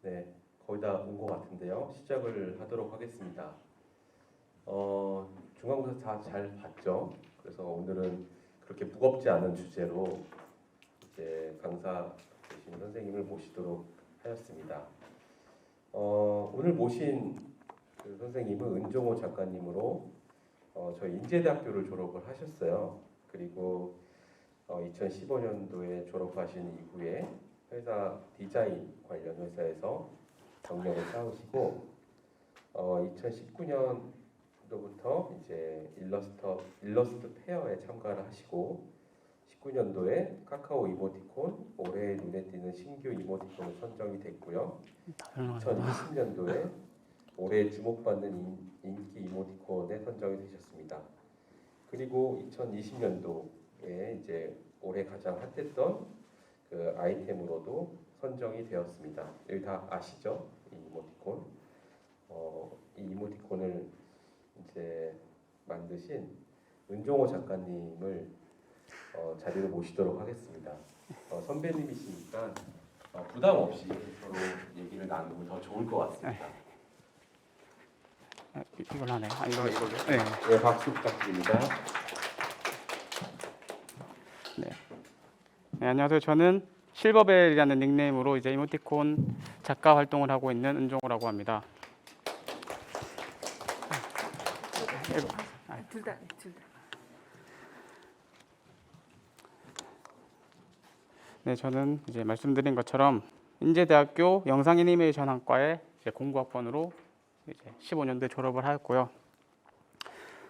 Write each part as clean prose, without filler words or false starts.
네, 거의 다 온 것 같은데요. 시작을 하도록 하겠습니다. 중간고사 다 잘 봤죠? 그래서 오늘은 그렇게 무겁지 않은 주제로 이제 강사 되신 선생님을 모시도록 하였습니다. 오늘 모신 그 선생님은 은종호 작가님으로 저희 인제대학교를 졸업을 하셨어요. 그리고 2015년도에 졸업하신 이후에 회사 디자인 관련 회사에서 경력을 쌓으시고 2019년도부터 이제 일러스트 페어에 참가를 하시고 19년도에 카카오 이모티콘 올해의 눈에 띄는 신규 이모티콘으로 선정이 됐고요. 2020년도에 올해 주목받는 인기 이모티콘에 선정이 되셨습니다. 그리고 2020년도에 이제 올해 가장 핫했던 그 아이템으로도 선정이 되었습니다. 여기 다 아시죠? 이 이모티콘. 이 이모티콘을 이제 만드신 은종호 작가님을 자리로 모시도록 하겠습니다. 선배님이시니까 부담 없이 서로 얘기를 나누면 더 좋을 것 같습니다. 이걸 하네요. 이걸로? 네. 네, 박수 부탁드립니다. 네, 안녕하세요. 저는 실버벨이라는 닉네임으로 이제 이모티콘 작가 활동을 하고 있는 은종호라고 합니다. 둘 다. 네, 저는 이제 말씀드린 것처럼 인제대학교 영상 애니메이션 학과의 이제 공부학번으로 이제 15년도에 졸업을 하였고요.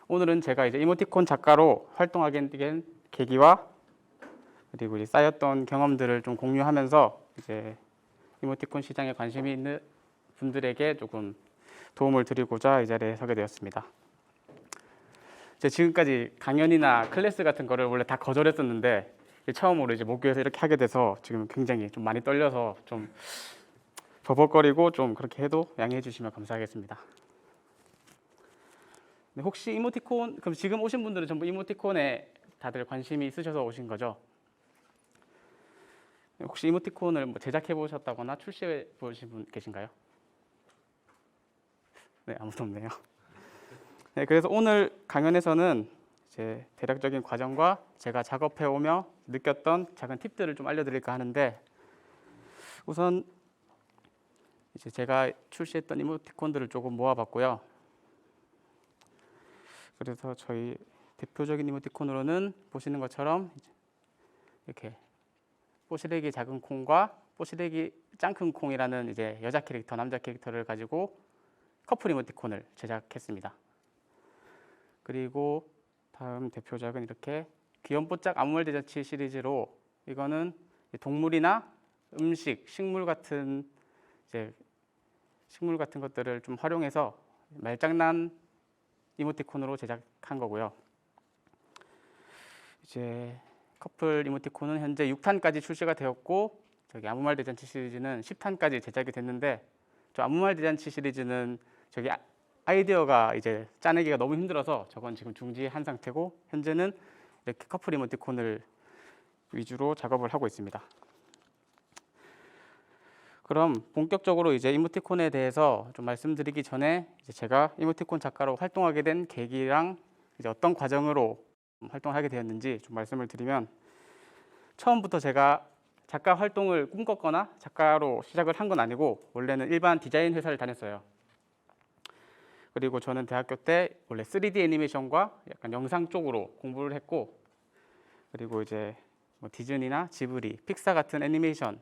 오늘은 제가 이제 이모티콘 작가로 활동하게 된 계기와 그리고 이제 쌓였던 경험들을 좀 공유하면서 이제 이모티콘 시장에 관심이 있는 분들에게 조금 도움을 드리고자 이 자리에 서게 되었습니다. 제가 지금까지 강연이나 클래스 같은 거를 원래 다 거절했었는데 처음으로 이제 목요일에 이렇게 하게 돼서 지금 굉장히 좀 많이 떨려서 좀 버벅거리고 좀 그렇게 해도 양해해 주시면 감사하겠습니다. 혹시 이모티콘, 그럼 지금 오신 분들은 전부 이모티콘에 다들 관심이 있으셔서 오신 거죠? 혹시 이모티콘을 뭐 제작해 보셨다거나 출시해 보신 분 계신가요? 네, 아무도 없네요. 네, 그래서 오늘 강연에서는 이제 대략적인 과정과 제가 작업해 오며 느꼈던 작은 팁들을 좀 알려드릴까 하는데, 우선 이제 제가 출시했던 이모티콘들을 조금 모아봤고요. 그래서 저희 대표적인 이모티콘으로는 보시는 것처럼 이렇게 뽀시래기 작은 콩과 뽀시래기 짱큰 콩이라는 이제 여자 캐릭터, 남자 캐릭터를 가지고 커플 이모티콘을 제작했습니다. 그리고 다음 대표작은 이렇게 귀염뽀짝 아무 말 대잔치 시리즈로, 이거는 동물이나 음식, 식물 같은 것들을 좀 활용해서 말장난 이모티콘으로 제작한 거고요. 이제 커플 이모티콘은 현재 6탄까지 출시가 되었고, 저기 아무 말 대잔치 시리즈는 10탄까지 제작이 됐는데, 저 아무 말 대잔치 시리즈는 저기 아이디어가 이제 짜내기가 너무 힘들어서 저건 지금 중지한 상태고, 현재는 이렇게 커플 이모티콘을 위주로 작업을 하고 있습니다. 그럼 본격적으로 이제 이모티콘에 대해서 좀 말씀드리기 전에 이제 제가 이모티콘 작가로 활동하게 된 계기랑 이제 어떤 과정으로 활동을 하게 되었는지 좀 말씀을 드리면, 처음부터 제가 작가 활동을 꿈꿨거나 작가로 시작을 한 건 아니고 원래는 일반 디자인 회사를 다녔어요. 그리고 저는 대학교 때 원래 3D 애니메이션과 약간 영상 쪽으로 공부를 했고, 그리고 이제 뭐 디즈니나 지브리, 픽사 같은 애니메이션을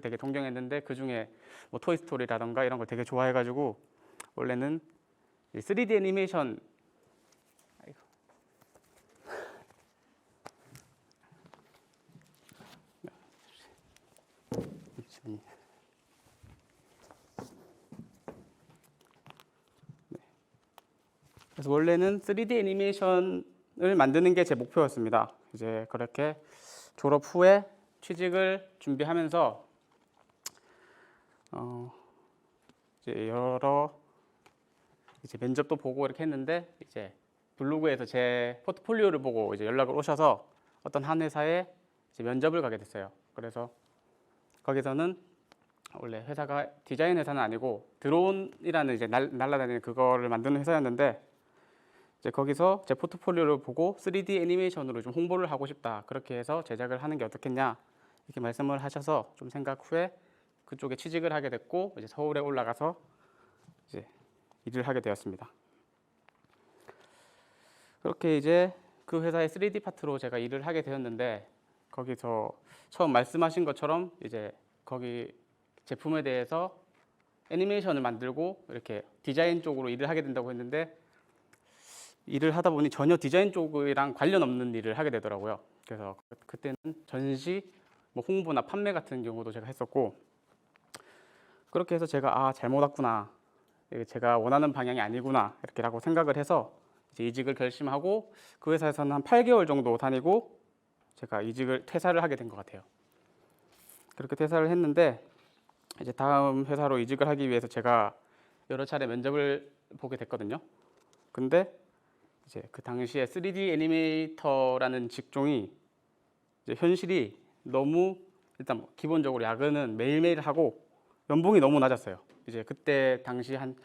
되게 동경했는데, 그 중에 뭐 토이스토리라던가 이런 걸 되게 좋아해가지고 원래는 3D 애니메이션 그래서 원래는 3D 애니메이션을 만드는 게 제 목표였습니다. 이제 그렇게 졸업 후에 취직을 준비하면서 이제 여러 이제 면접도 보고 이렇게 했는데, 이제 블로그에서 제 포트폴리오를 보고 이제 연락을 오셔서 어떤 한 회사에 이제 면접을 가게 됐어요. 그래서 거기서는 원래 회사가 디자인 회사는 아니고 드론이라는 이제 날아다니는 그거를 만드는 회사였는데 이제 거기서 제 포트폴리오를 보고 3D 애니메이션으로 좀 홍보를 하고 싶다. 그렇게 해서 제작을 하는 게 어떻겠냐 이렇게 말씀을 하셔서 좀 생각 후에 그쪽에 취직을 하게 됐고 이제 서울에 올라가서 이제 일을 하게 되었습니다. 그렇게 이제 그 회사의 3D 파트로 제가 일을 하게 되었는데 거기서 처음 말씀하신 것처럼 이제 거기 제품에 대해서 애니메이션을 만들고 이렇게 디자인 쪽으로 일을 하게 된다고 했는데 일을 하다 보니 전혀 디자인 쪽이랑 관련 없는 일을 하게 되더라고요. 그래서 그때는 전시, 뭐 홍보나 판매 같은 경우도 제가 했었고 그렇게 해서 제가 잘못 왔구나, 이게 제가 원하는 방향이 아니구나 이렇게라고 생각을 해서 이제 이직을 결심하고 그 회사에서는 한 8개월 정도 다니고 제가 퇴사를 하게 된 것 같아요. 그렇게 퇴사를 했는데 이제 다음 회사로 이직을 하기 위해서 제가 여러 차례 면접을 보게 됐거든요. 근데 이제 그 당시에 3D 애니메이터라는 직종이 이제 현실이 너무 일단 기본적으로 야근은 매일매일 하고 연봉이 너무 낮았어요. 이제 그때 당시 한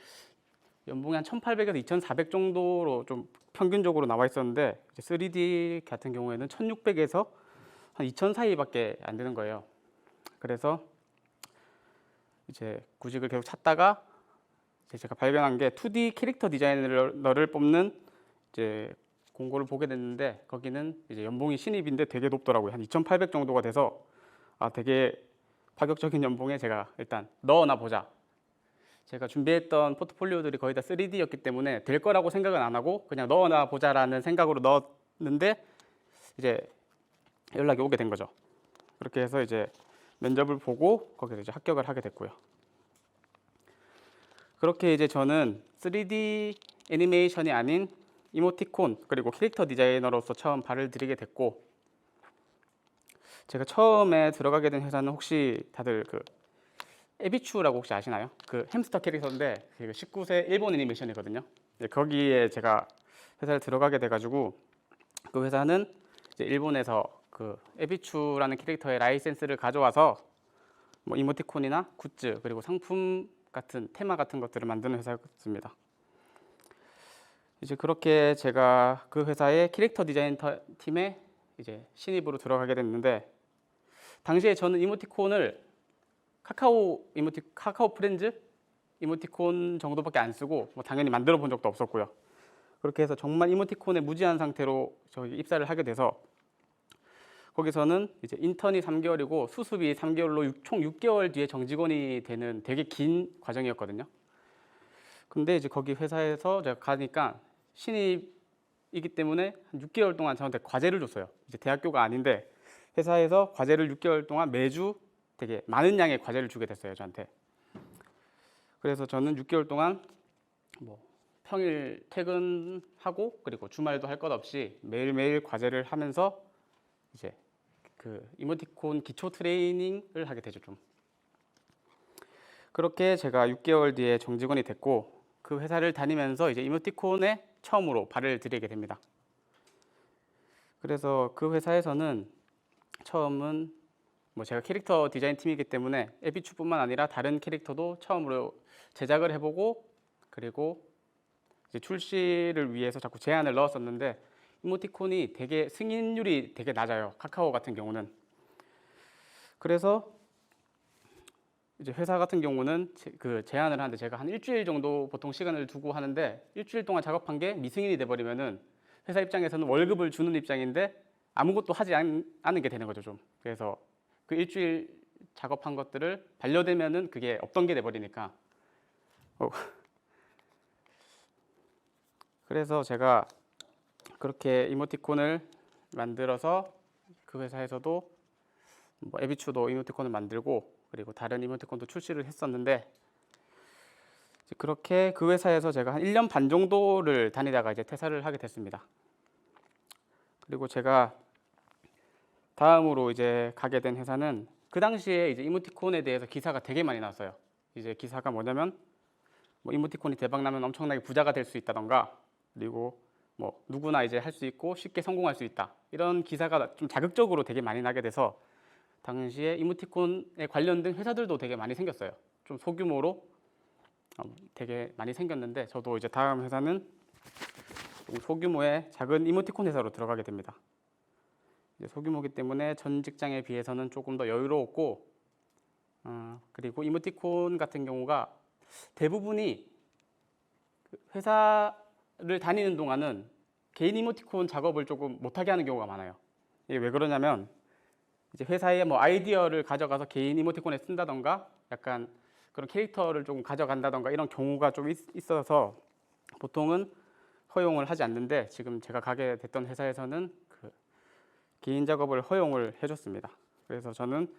연봉이 한 1,800에서 2,400 정도로 좀 평균적으로 나와 있었는데 이제 3D 같은 경우에는 1,600에서 한 2,000 사이밖에 안 되는 거예요. 그래서 이제 구직을 계속 찾다가 이제 제가 발견한 게 2D 캐릭터 디자이너를 뽑는 이제 공고를 보게 됐는데 거기는 이제 연봉이 신입인데 되게 높더라고요. 한 2,800 정도가 돼서 되게 파격적인 연봉에 제가 일단 넣어나 보자. 제가 준비했던 포트폴리오들이 거의 다 3D였기 때문에 될 거라고 생각은 안 하고 그냥 넣어나 보자라는 생각으로 넣었는데 이제 연락이 오게 된 거죠. 그렇게 해서 이제 면접을 보고 거기서 이제 합격을 하게 됐고요. 그렇게 이제 저는 3D 애니메이션이 아닌 이모티콘 그리고 캐릭터 디자이너로서 처음 발을 들이게 됐고 제가 처음에 들어가게 된 회사는 혹시 다들 그 에비추라고 혹시 아시나요? 그 햄스터 캐릭터인데 19세 일본 애니메이션이거든요. 거기에 제가 회사를 들어가게 돼가지고 그 회사는 이제 일본에서 그 에비추라는 캐릭터의 라이센스를 가져와서 뭐 이모티콘이나 굿즈 그리고 상품 같은 테마 같은 것들을 만드는 회사였습니다. 이제 그렇게 제가 그 회사의 캐릭터 디자인 팀에 이제 신입으로 들어가게 됐는데 당시에 저는 이모티콘을 카카오 프렌즈 이모티콘 정도밖에 안 쓰고 뭐 당연히 만들어 본 적도 없었고요. 그렇게 해서 정말 이모티콘에 무지한 상태로 저기 입사를 하게 돼서 거기서는 이제 인턴이 3개월이고 수습이 3개월로 총 6개월 뒤에 정직원이 되는 되게 긴 과정이었거든요. 근데 이제 거기 회사에서 제가 가니까 신입이기 때문에 한 6개월 동안 저한테 과제를 줬어요. 이제 대학교가 아닌데 회사에서 과제를 6개월 동안 매주 되게 많은 양의 과제를 주게 됐어요, 저한테. 그래서 저는 6개월 동안 뭐 평일 퇴근하고 그리고 주말도 할 것 없이 매일매일 과제를 하면서 이제 그 이모티콘 기초 트레이닝을 하게 되죠, 좀. 그렇게 제가 6개월 뒤에 정직원이 됐고 그 회사를 다니면서 이제 이모티콘에 처음으로 발을 들이게 됩니다. 그래서 그 회사에서는 처음은 뭐 제가 캐릭터 디자인 팀이기 때문에 에비추뿐만 아니라 다른 캐릭터도 처음으로 제작을 해보고 그리고 이제 출시를 위해서 자꾸 제안을 넣었었는데 이모티콘이 되게 승인율이 되게 낮아요, 카카오 같은 경우는. 그래서 이제 회사 같은 경우는 그 제안을 하는데 제가 한 일주일 정도 보통 시간을 두고 하는데 일주일 동안 작업한 게 미승인이 돼버리면은 회사 입장에서는 월급을 주는 입장인데 아무것도 하지 않은 게 되는 거죠, 좀. 그래서 그 일주일 작업한 것들을 반려되면은 그게 없던 게 돼버리니까. 그래서 제가 그렇게 이모티콘을 만들어서 그 회사에서도 뭐 에비추도 이모티콘을 만들고 그리고 다른 이모티콘도 출시를 했었는데 그렇게 그 회사에서 제가 한 1년 반 정도를 다니다가 이제 퇴사를 하게 됐습니다. 그리고 제가 다음으로 이제 가게 된 회사는 그 당시에 이제 이모티콘에 대해서 기사가 되게 많이 나왔어요. 이제 기사가 뭐냐면 뭐 이모티콘이 대박 나면 엄청나게 부자가 될 수 있다던가 그리고 뭐 누구나 이제 할 수 있고 쉽게 성공할 수 있다 이런 기사가 좀 자극적으로 되게 많이 나게 돼서 당시에 이모티콘에 관련된 회사들도 되게 많이 생겼어요. 좀 소규모로 되게 많이 생겼는데 저도 이제 다음 회사는 좀 소규모의 작은 이모티콘 회사로 들어가게 됩니다. 이제 소규모이기 때문에 전 직장에 비해서는 조금 더 여유로웠고 그리고 이모티콘 같은 경우가 대부분이 회사를 다니는 동안은 개인 이모티콘 작업을 조금 못하게 하는 경우가 많아요. 이게 왜 그러냐면 이제 회사에 뭐 아이디어를 가져가서 개인 이모티콘에 쓴다던가 약간 그런 캐릭터를 조금 가져간다던가 이런 경우가 좀 있어서 보통은 허용을 하지 않는데 지금 제가 가게 됐던 회사에서는 그 개인 작업을 허용을 해줬습니다. 그래서 저는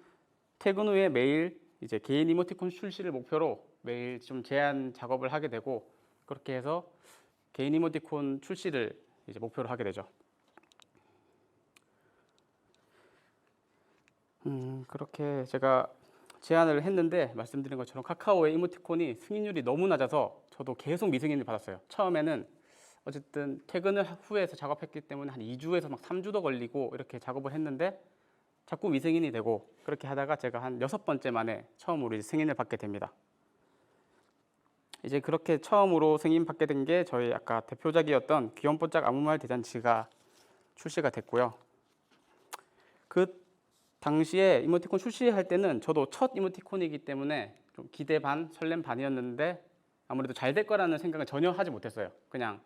퇴근 후에 매일 이제 개인 이모티콘 출시를 목표로 매일 좀 제안 작업을 하게 되고 그렇게 해서 개인 이모티콘 출시를 이제 목표로 하게 되죠. 그렇게 제가 제안을 했는데 말씀드린 것처럼 카카오의 이모티콘이 승인율이 너무 낮아서 저도 계속 미승인을 받았어요. 처음에는 어쨌든 퇴근을 후에서 작업했기 때문에 한 2주에서 막 3주도 걸리고 이렇게 작업을 했는데 자꾸 미승인이 되고 그렇게 하다가 제가 한 6번째 만에 처음으로 이제 승인을 받게 됩니다. 이제 그렇게 처음으로 승인 받게 된 게 저희 아까 대표작이었던 귀염뽀짝 아무말 대잔치가 출시가 됐고요. 그 당시에 이모티콘 출시할 때는 저도 첫 이모티콘이기 때문에 좀 기대 반 설렘 반이었는데 아무래도 잘 될 거라는 생각을 전혀 하지 못했어요. 그냥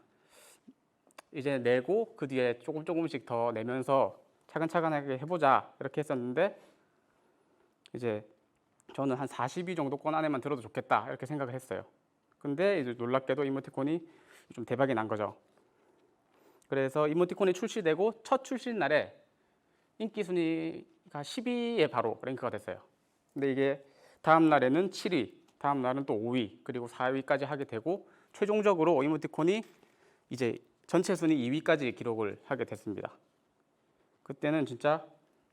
이제 내고 그 뒤에 조금씩 더 내면서 차근차근하게 해보자 이렇게 했었는데 이제 저는 한 40위 정도권 안에만 들어도 좋겠다 이렇게 생각을 했어요. 근데 이제 놀랍게도 이모티콘이 좀 대박이 난 거죠. 그래서 이모티콘이 출시되고 첫 출시 날에 인기 순위가 10위에 바로 랭크가 됐어요. 근데 이게 다음 날에는 7위, 다음 날은 또 5위, 그리고 4위까지 하게 되고 최종적으로 이모티콘이 이제 전체 순위 2위까지 기록을 하게 됐습니다. 그때는 진짜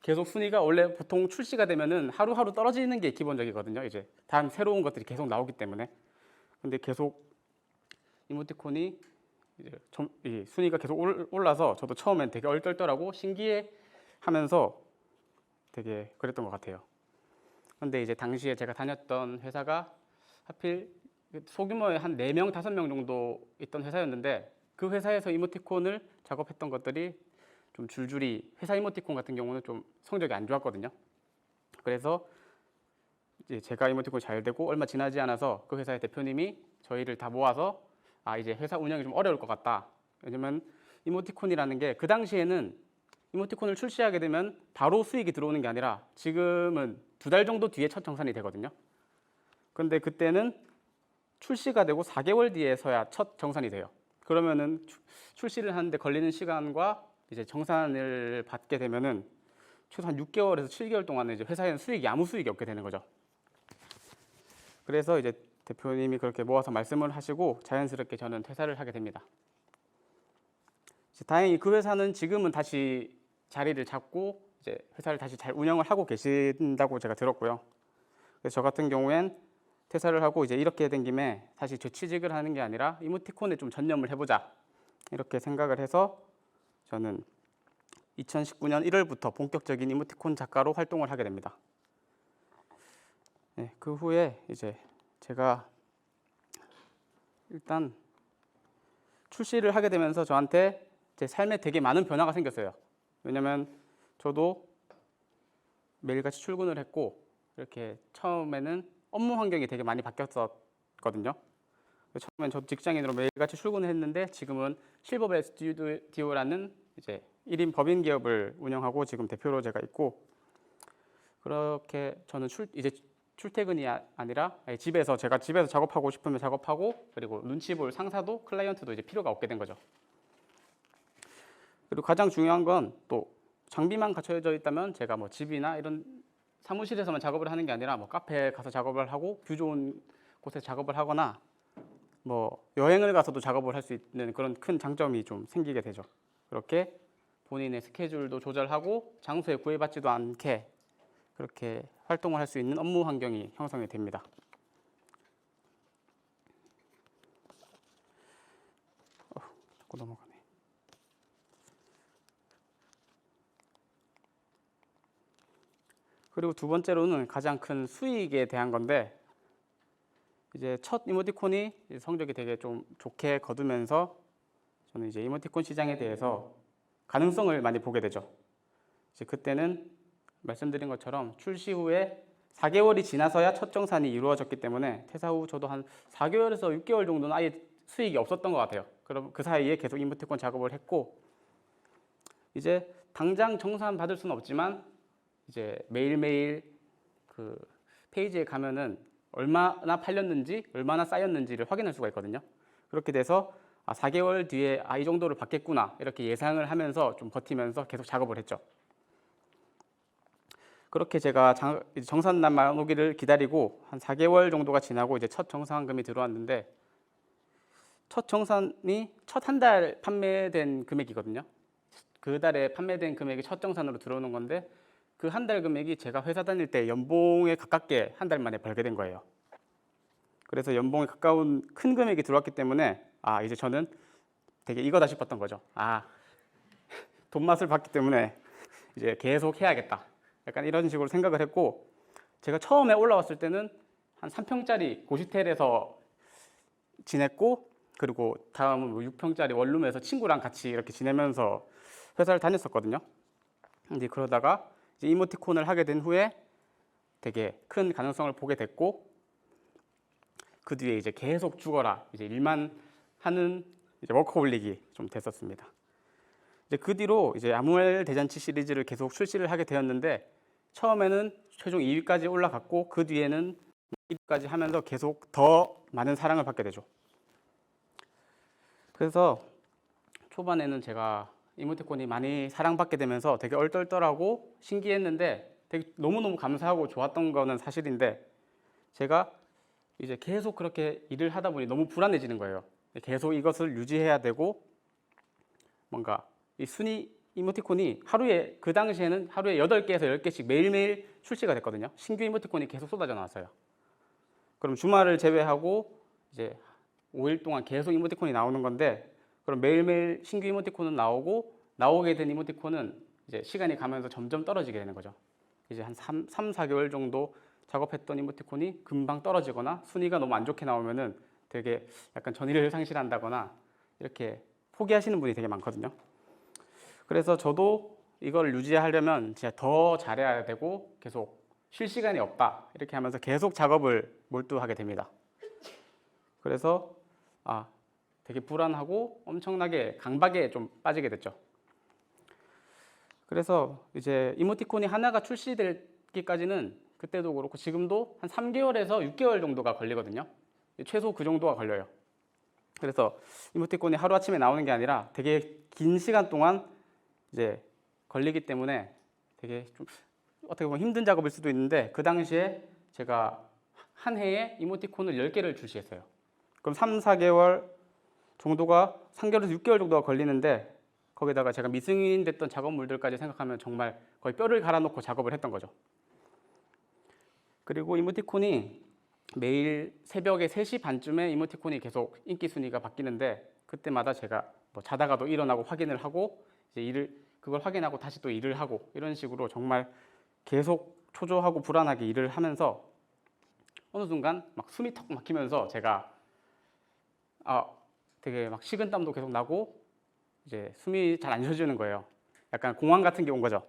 계속 순위가 원래 보통 출시가 되면은 하루하루 떨어지는 게 기본적이거든요. 이제 다음 새로운 것들이 계속 나오기 때문에. 근데 계속 이모티콘이 이제 이 순위가 계속 올라서 저도 처음엔 되게 얼떨떨하고 신기해하면서 되게 그랬던 것 같아요. 근데 이제 당시에 제가 다녔던 회사가 하필 소규모의 한 4명, 5명 정도 있던 회사였는데 그 회사에서 이모티콘을 작업했던 것들이 좀 줄줄이 회사 이모티콘 같은 경우는 좀 성적이 안 좋았거든요. 그래서 이제 제가 이모티콘이 잘 되고 얼마 지나지 않아서 그 회사의 대표님이 저희를 다 모아서 이제 회사 운영이 좀 어려울 것 같다. 왜냐면 이모티콘이라는 게 그 당시에는 이모티콘을 출시하게 되면 바로 수익이 들어오는 게 아니라 지금은 2달 정도 뒤에 첫 정산이 되거든요. 근데 그때는 출시가 되고 4개월 뒤에서야 첫 정산이 돼요. 그러면은 출시를 하는데 걸리는 시간과 이제 정산을 받게 되면은 최소 한 6개월에서 7개월 동안은 이제 회사에는 수익이 아무 수익이 없게 되는 거죠. 그래서 이제 대표님이 그렇게 모아서 말씀을 하시고 자연스럽게 저는 퇴사를 하게 됩니다. 다행히 그 회사는 지금은 다시 자리를 잡고 이제 회사를 다시 잘 운영을 하고 계신다고 제가 들었고요. 그래서 저 같은 경우엔 퇴사를 하고 이제 이렇게 된 김에 다시 재취직을 하는 게 아니라 이모티콘에 좀 전념을 해보자 이렇게 생각을 해서 저는 2019년 1월부터 본격적인 이모티콘 작가로 활동을 하게 됩니다. 네, 그 후에 이제 제가 일단 출시를 하게 되면서 저한테 제 삶에 되게 많은 변화가 생겼어요. 왜냐면 저도 매일같이 출근을 했고 이렇게 처음에는 업무 환경이 되게 많이 바뀌었었거든요. 처음엔 저도 직장인으로 매일같이 출근을 했는데 지금은 실버벨 스튜디오라는 이제 1인 법인 기업을 운영하고 지금 대표로 제가 있고 그렇게 저는 이제 출퇴근이 아니라 집에서 제가 집에서 작업하고 싶으면 작업하고 그리고 눈치 볼 상사도 클라이언트도 이제 필요가 없게 된 거죠. 그리고 가장 중요한 건 또 장비만 갖춰져 있다면 제가 뭐 집이나 이런 사무실에서만 작업을 하는 게 아니라 뭐 카페에 가서 작업을 하고 뷰 좋은 곳에서 작업을 하거나 뭐 여행을 가서도 작업을 할 수 있는 그런 큰 장점이 좀 생기게 되죠. 그렇게 본인의 스케줄도 조절하고 장소에 구애받지도 않게 그렇게 활동을 할 수 있는 업무 환경이 형성이 됩니다. 자꾸 넘어가네. 그리고 두 번째로는 가장 큰 수익에 대한 건데, 이제 첫 이모티콘이 성적이 되게 좀 좋게 거두면서 저는 이제 이모티콘 시장에 대해서 가능성을 많이 보게 되죠. 이제 그때는 말씀드린 것처럼 출시 후에 4개월이 지나서야 첫 정산이 이루어졌기 때문에 퇴사 후 저도 한 4개월에서 6개월 정도는 아예 수익이 없었던 것 같아요. 그럼 그 사이에 계속 이모티콘 작업을 했고, 이제 당장 정산 받을 수는 없지만 이제 매일매일 그 페이지에 가면은 얼마나 팔렸는지, 얼마나 쌓였는지를 확인할 수가 있거든요. 그렇게 돼서 4개월 뒤에 이 정도를 받겠구나 이렇게 예상을 하면서 좀 버티면서 계속 작업을 했죠. 그렇게 제가 정산날만 오기를 기다리고 한 4개월 정도가 지나고 이제 첫 정산금이 들어왔는데, 첫 정산이 첫 한 달 판매된 금액이거든요. 그 달에 판매된 금액이 첫 정산으로 들어오는 건데, 그 한 달 금액이 제가 회사 다닐 때 연봉에 가깝게 한 달 만에 벌게 된 거예요. 그래서 연봉에 가까운 큰 금액이 들어왔기 때문에 이제 저는 되게 이거다 싶었던 거죠. 돈 맛을 봤기 때문에 이제 계속 해야겠다. 약간 이런 식으로 생각을 했고, 제가 처음에 올라왔을 때는 한 3평짜리 고시텔에서 지냈고, 그리고 다음은 6평짜리 원룸에서 친구랑 같이 이렇게 지내면서 회사를 다녔었거든요. 이제 그러다가 이제 이모티콘을 하게 된 후에 되게 큰 가능성을 보게 됐고, 그 뒤에 이제 계속 죽어라, 이제 일만 하는 이제 워커홀릭이 좀 됐었습니다. 이제 그 뒤로 이제 아무엘 대잔치 시리즈를 계속 출시를 하게 되었는데, 처음에는 최종 2위까지 올라갔고, 그 뒤에는 1위까지 하면서 계속 더 많은 사랑을 받게 되죠. 그래서 초반에는 제가 이모티콘이 많이 사랑받게 되면서 되게 얼떨떨하고 신기했는데, 되게 너무너무 감사하고 좋았던 거는 사실인데, 제가 이제 계속 그렇게 일을 하다 보니 너무 불안해지는 거예요. 계속 이것을 유지해야 되고, 뭔가 이 순위 이모티콘이 하루에, 그 당시에는 하루에 8개에서 10개씩 매일매일 출시가 됐거든요. 신규 이모티콘이 계속 쏟아져 나왔어요. 그럼 주말을 제외하고 이제 5일 동안 계속 이모티콘이 나오는 건데, 그럼 매일매일 신규 이모티콘은 나오게 된 이모티콘은 이제 시간이 가면서 점점 떨어지게 되는 거죠. 이제 한 4개월 정도 작업했던 이모티콘이 금방 떨어지거나 순위가 너무 안 좋게 나오면은 되게 약간 전의를 상실한다거나 이렇게 포기하시는 분이 되게 많거든요. 그래서 저도 이걸 유지하려면 진짜 더 잘해야 되고 계속 쉴 시간이 없다 이렇게 하면서 계속 작업을 몰두하게 됩니다. 그래서 되게 불안하고 엄청나게 강박에 좀 빠지게 됐죠. 그래서 이제 이모티콘이 하나가 출시되기까지는 그때도 그렇고 지금도 한 3개월에서 6개월 정도가 걸리거든요. 최소 그 정도가 걸려요. 그래서 이모티콘이 하루아침에 나오는 게 아니라 되게 긴 시간 동안 이제 걸리기 때문에 되게 좀 어떻게 보면 힘든 작업일 수도 있는데, 그 당시에 제가 한 해에 이모티콘을 10개를 출시했어요. 그럼 3, 4개월 정도가 3개월에서 6개월 정도가 걸리는데, 거기다가 제가 미승인 됐던 작업물들까지 생각하면 정말 거의 뼈를 갈아놓고 작업을 했던 거죠. 그리고 이모티콘이 매일 새벽에 3시 반쯤에 이모티콘이 계속 인기 순위가 바뀌는데, 그때마다 제가 뭐 자다가도 일어나고 확인을 하고 이제 그걸 확인하고 다시 또 일을 하고, 이런 식으로 정말 계속 초조하고 불안하게 일을 하면서 어느 순간 막 숨이 턱 막히면서 제가 되게 막 식은땀도 계속 나고 이제 숨이 잘 안 쉬어지는 거예요. 약간 공황 같은 게 온 거죠.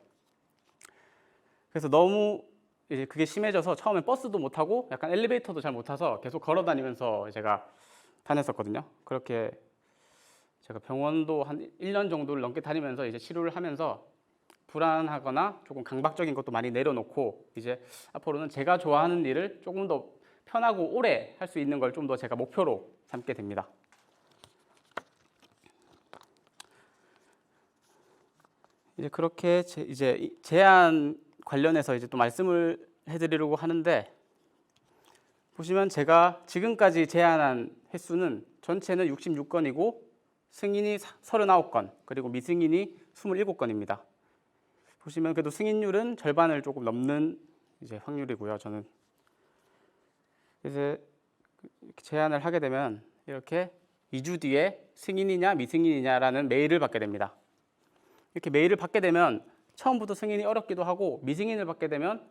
그래서 너무 이제 그게 심해져서 처음에 버스도 못 타고 약간 엘리베이터도 잘 못 타서 계속 걸어 다니면서 제가 다녔었거든요. 그렇게 제가 병원도 한 1년 정도를 넘게 다니면서 이제 치료를 하면서 불안하거나 조금 강박적인 것도 많이 내려놓고, 이제 앞으로는 제가 좋아하는 일을 조금 더 편하고 오래 할 수 있는 걸 좀 더 제가 목표로 삼게 됩니다. 이제 그렇게 이제 제안 관련해서 이제 또 말씀을 해드리려고 하는데, 보시면 제가 지금까지 제안한 횟수는 전체는 66건이고 승인이 39건, 그리고 미승인이 27건입니다. 보시면 그래도 승인율은 절반을 조금 넘는 이제 확률이고요. 저는 이제 제안을 하게 되면 이렇게 2주 뒤에 승인이냐 미승인이냐라는 메일을 받게 됩니다. 이렇게 메일을 받게 되면 처음부터 승인이 어렵기도 하고, 미승인을 받게 되면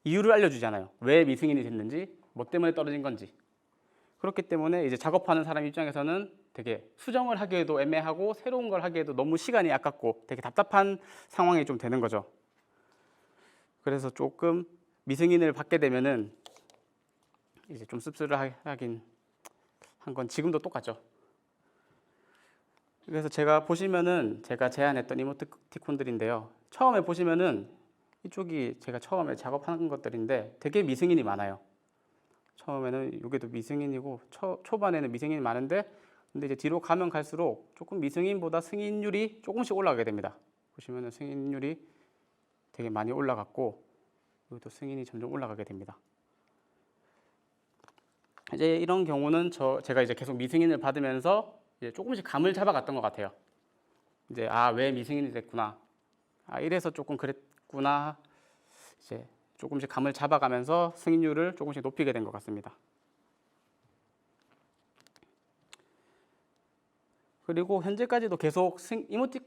이유를 알려주잖아요. 왜 미승인이 됐는지, 뭐 때문에 떨어진 건지. 그렇기 때문에 이제 작업하는 사람 입장에서는 되게 수정을 하기에도 애매하고 새로운 걸 하기에도 너무 시간이 아깝고 되게 답답한 상황이 좀 되는 거죠. 그래서 조금 미승인을 받게 되면은 이제 좀 씁쓸하긴 한 건 지금도 똑같죠. 그래서 제가 보시면은 제가 제안했던 이모티콘들인데요. 처음에 보시면은 이쪽이 제가 처음에 작업한 것들인데 되게 미승인이 많아요. 처음에는 이게도 미승인이고 초반에는 미승인이 많은데 근데 이제 뒤로 가면 갈수록 조금 미승인보다 승인율이 조금씩 올라가게 됩니다. 보시면은 승인율이 되게 많이 올라갔고 여기도 승인이 점점 올라가게 됩니다. 이제 이런 경우는 제가 이제 계속 미승인을 받으면서 이제 조금씩 감을 잡아갔던 것 같아요. 이제 왜 미승인이 됐구나. 이래서 조금 그랬구나. 이제 조금씩 감을 잡아가면서 승인율을 조금씩 높이게 된 것 같습니다. 그리고 현재까지도 계속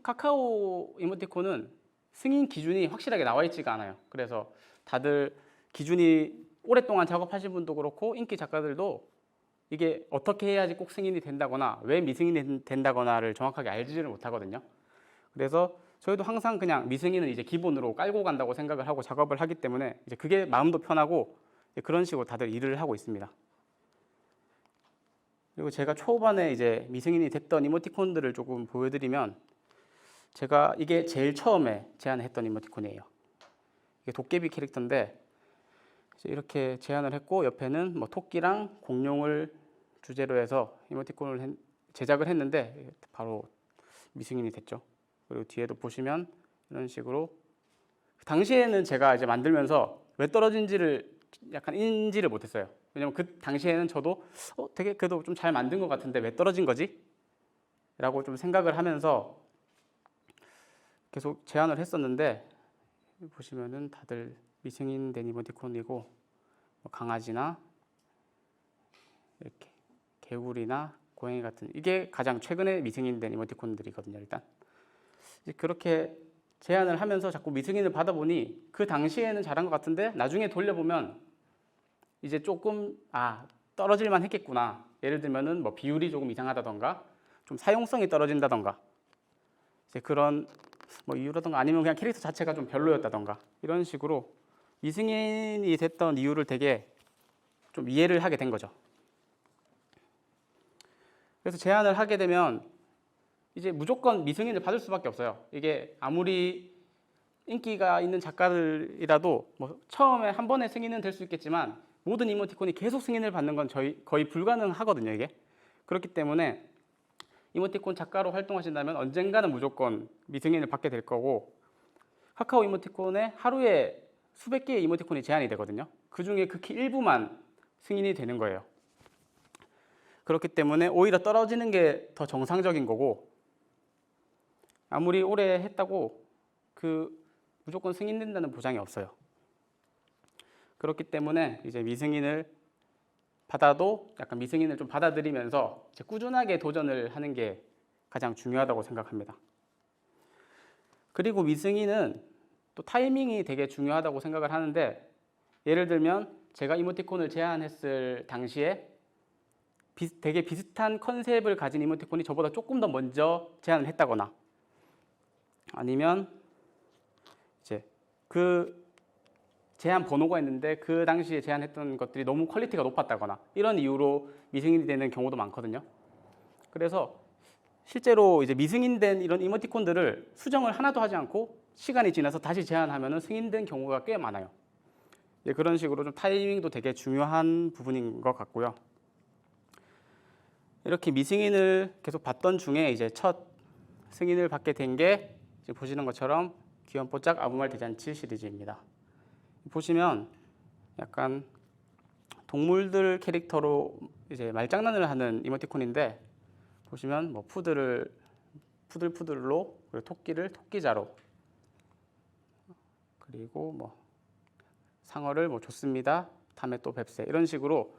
카카오 이모티콘은 승인 기준이 확실하게 나와 있지가 않아요. 그래서 다들 기준이 오랫동안 작업하신 분도 그렇고 인기 작가들도 이게 어떻게 해야지 꼭 승인이 된다거나 왜 미승인이 된다거나를 정확하게 알지를 못하거든요. 그래서 저희도 항상 그냥 미승인은 이제 기본으로 깔고 간다고 생각을 하고 작업을 하기 때문에 이제 그게 마음도 편하고 그런 식으로 다들 일을 하고 있습니다. 그리고 제가 초반에 이제 미승인이 됐던 이모티콘들을 조금 보여드리면 제가 이게 제일 처음에 제안했던 이모티콘이에요. 이게 도깨비 캐릭터인데 이렇게 제안을 했고 옆에는 뭐 토끼랑 공룡을 주제로 해서 이모티콘을 제작을 했는데 바로 미승인이 됐죠. 그리고 뒤에도 보시면 이런 식으로 당시에는 제가 이제 만들면서 왜 떨어진지를 약간 인지를 못했어요. 왜냐면 그 당시에는 저도 되게 그래도 좀 잘 만든 것 같은데 왜 떨어진 거지? 라고 좀 생각을 하면서 계속 제안을 했었는데 보시면은 다들 미승인 된 이모티콘이고 뭐 강아지나 이렇게 개구리나 고양이 같은 이게 가장 최근에 미승인 된 이모티콘들이거든요. 일단 그렇게 제안을 하면서 자꾸 미승인을 받아 보니 그 당시에는 잘한 것 같은데 나중에 돌려보면 이제 조금 떨어질만 했겠구나. 예를 들면은 뭐 비율이 조금 이상하다던가 좀 사용성이 떨어진다던가 이제 그런 뭐 이유라던가 아니면 그냥 캐릭터 자체가 좀 별로였다던가 이런 식으로 미승인이 됐던 이유를 되게 좀 이해를 하게 된 거죠. 그래서 제안을 하게 되면 이제 무조건 미승인을 받을 수밖에 없어요. 이게 아무리 인기가 있는 작가들이라도 뭐 처음에 한 번에 승인은 될 수 있겠지만 모든 이모티콘이 계속 승인을 받는 건 거의 불가능하거든요. 이게 그렇기 때문에 이모티콘 작가로 활동하신다면 언젠가는 무조건 미승인을 받게 될 거고 카카오 이모티콘에 하루에 수백 개의 이모티콘이 제한이 되거든요. 그 중에 극히 일부만 승인이 되는 거예요. 그렇기 때문에 오히려 떨어지는 게 더 정상적인 거고 아무리 오래 했다고 무조건 승인된다는 보장이 없어요. 그렇기 때문에 이제 미승인을 받아도 약간 미승인을 좀 받아들이면서 이제 꾸준하게 도전을 하는 게 가장 중요하다고 생각합니다. 그리고 미승인은 또 타이밍이 되게 중요하다고 생각을 하는데 예를 들면 제가 이모티콘을 제안했을 당시에 되게 비슷한 컨셉을 가진 이모티콘이 저보다 조금 더 먼저 제안을 했다거나 아니면 이제 그 제안 번호가 있는데 그 당시에 제안했던 것들이 너무 퀄리티가 높았다거나 이런 이유로 미승인이 되는 경우도 많거든요. 그래서 실제로 이제 미승인된 이런 이모티콘들을 수정을 하나도 하지 않고 시간이 지나서 다시 제안하면 승인된 경우가 꽤 많아요. 그런 식으로 좀 타이밍도 되게 중요한 부분인 것 같고요. 이렇게 미승인을 계속 받던 중에 이제 첫 승인을 받게 된 게 보시는 것처럼 귀염뽀짝 아무 말 대잔치 시리즈입니다. 보시면 약간 동물들 캐릭터로 이제 말장난을 하는 이모티콘인데 보시면 뭐 푸들을 푸들푸들로 그리고 토끼를 토끼자로 그리고 뭐 상어를 뭐 좋습니다. 다음에 또 뵙세 이런 식으로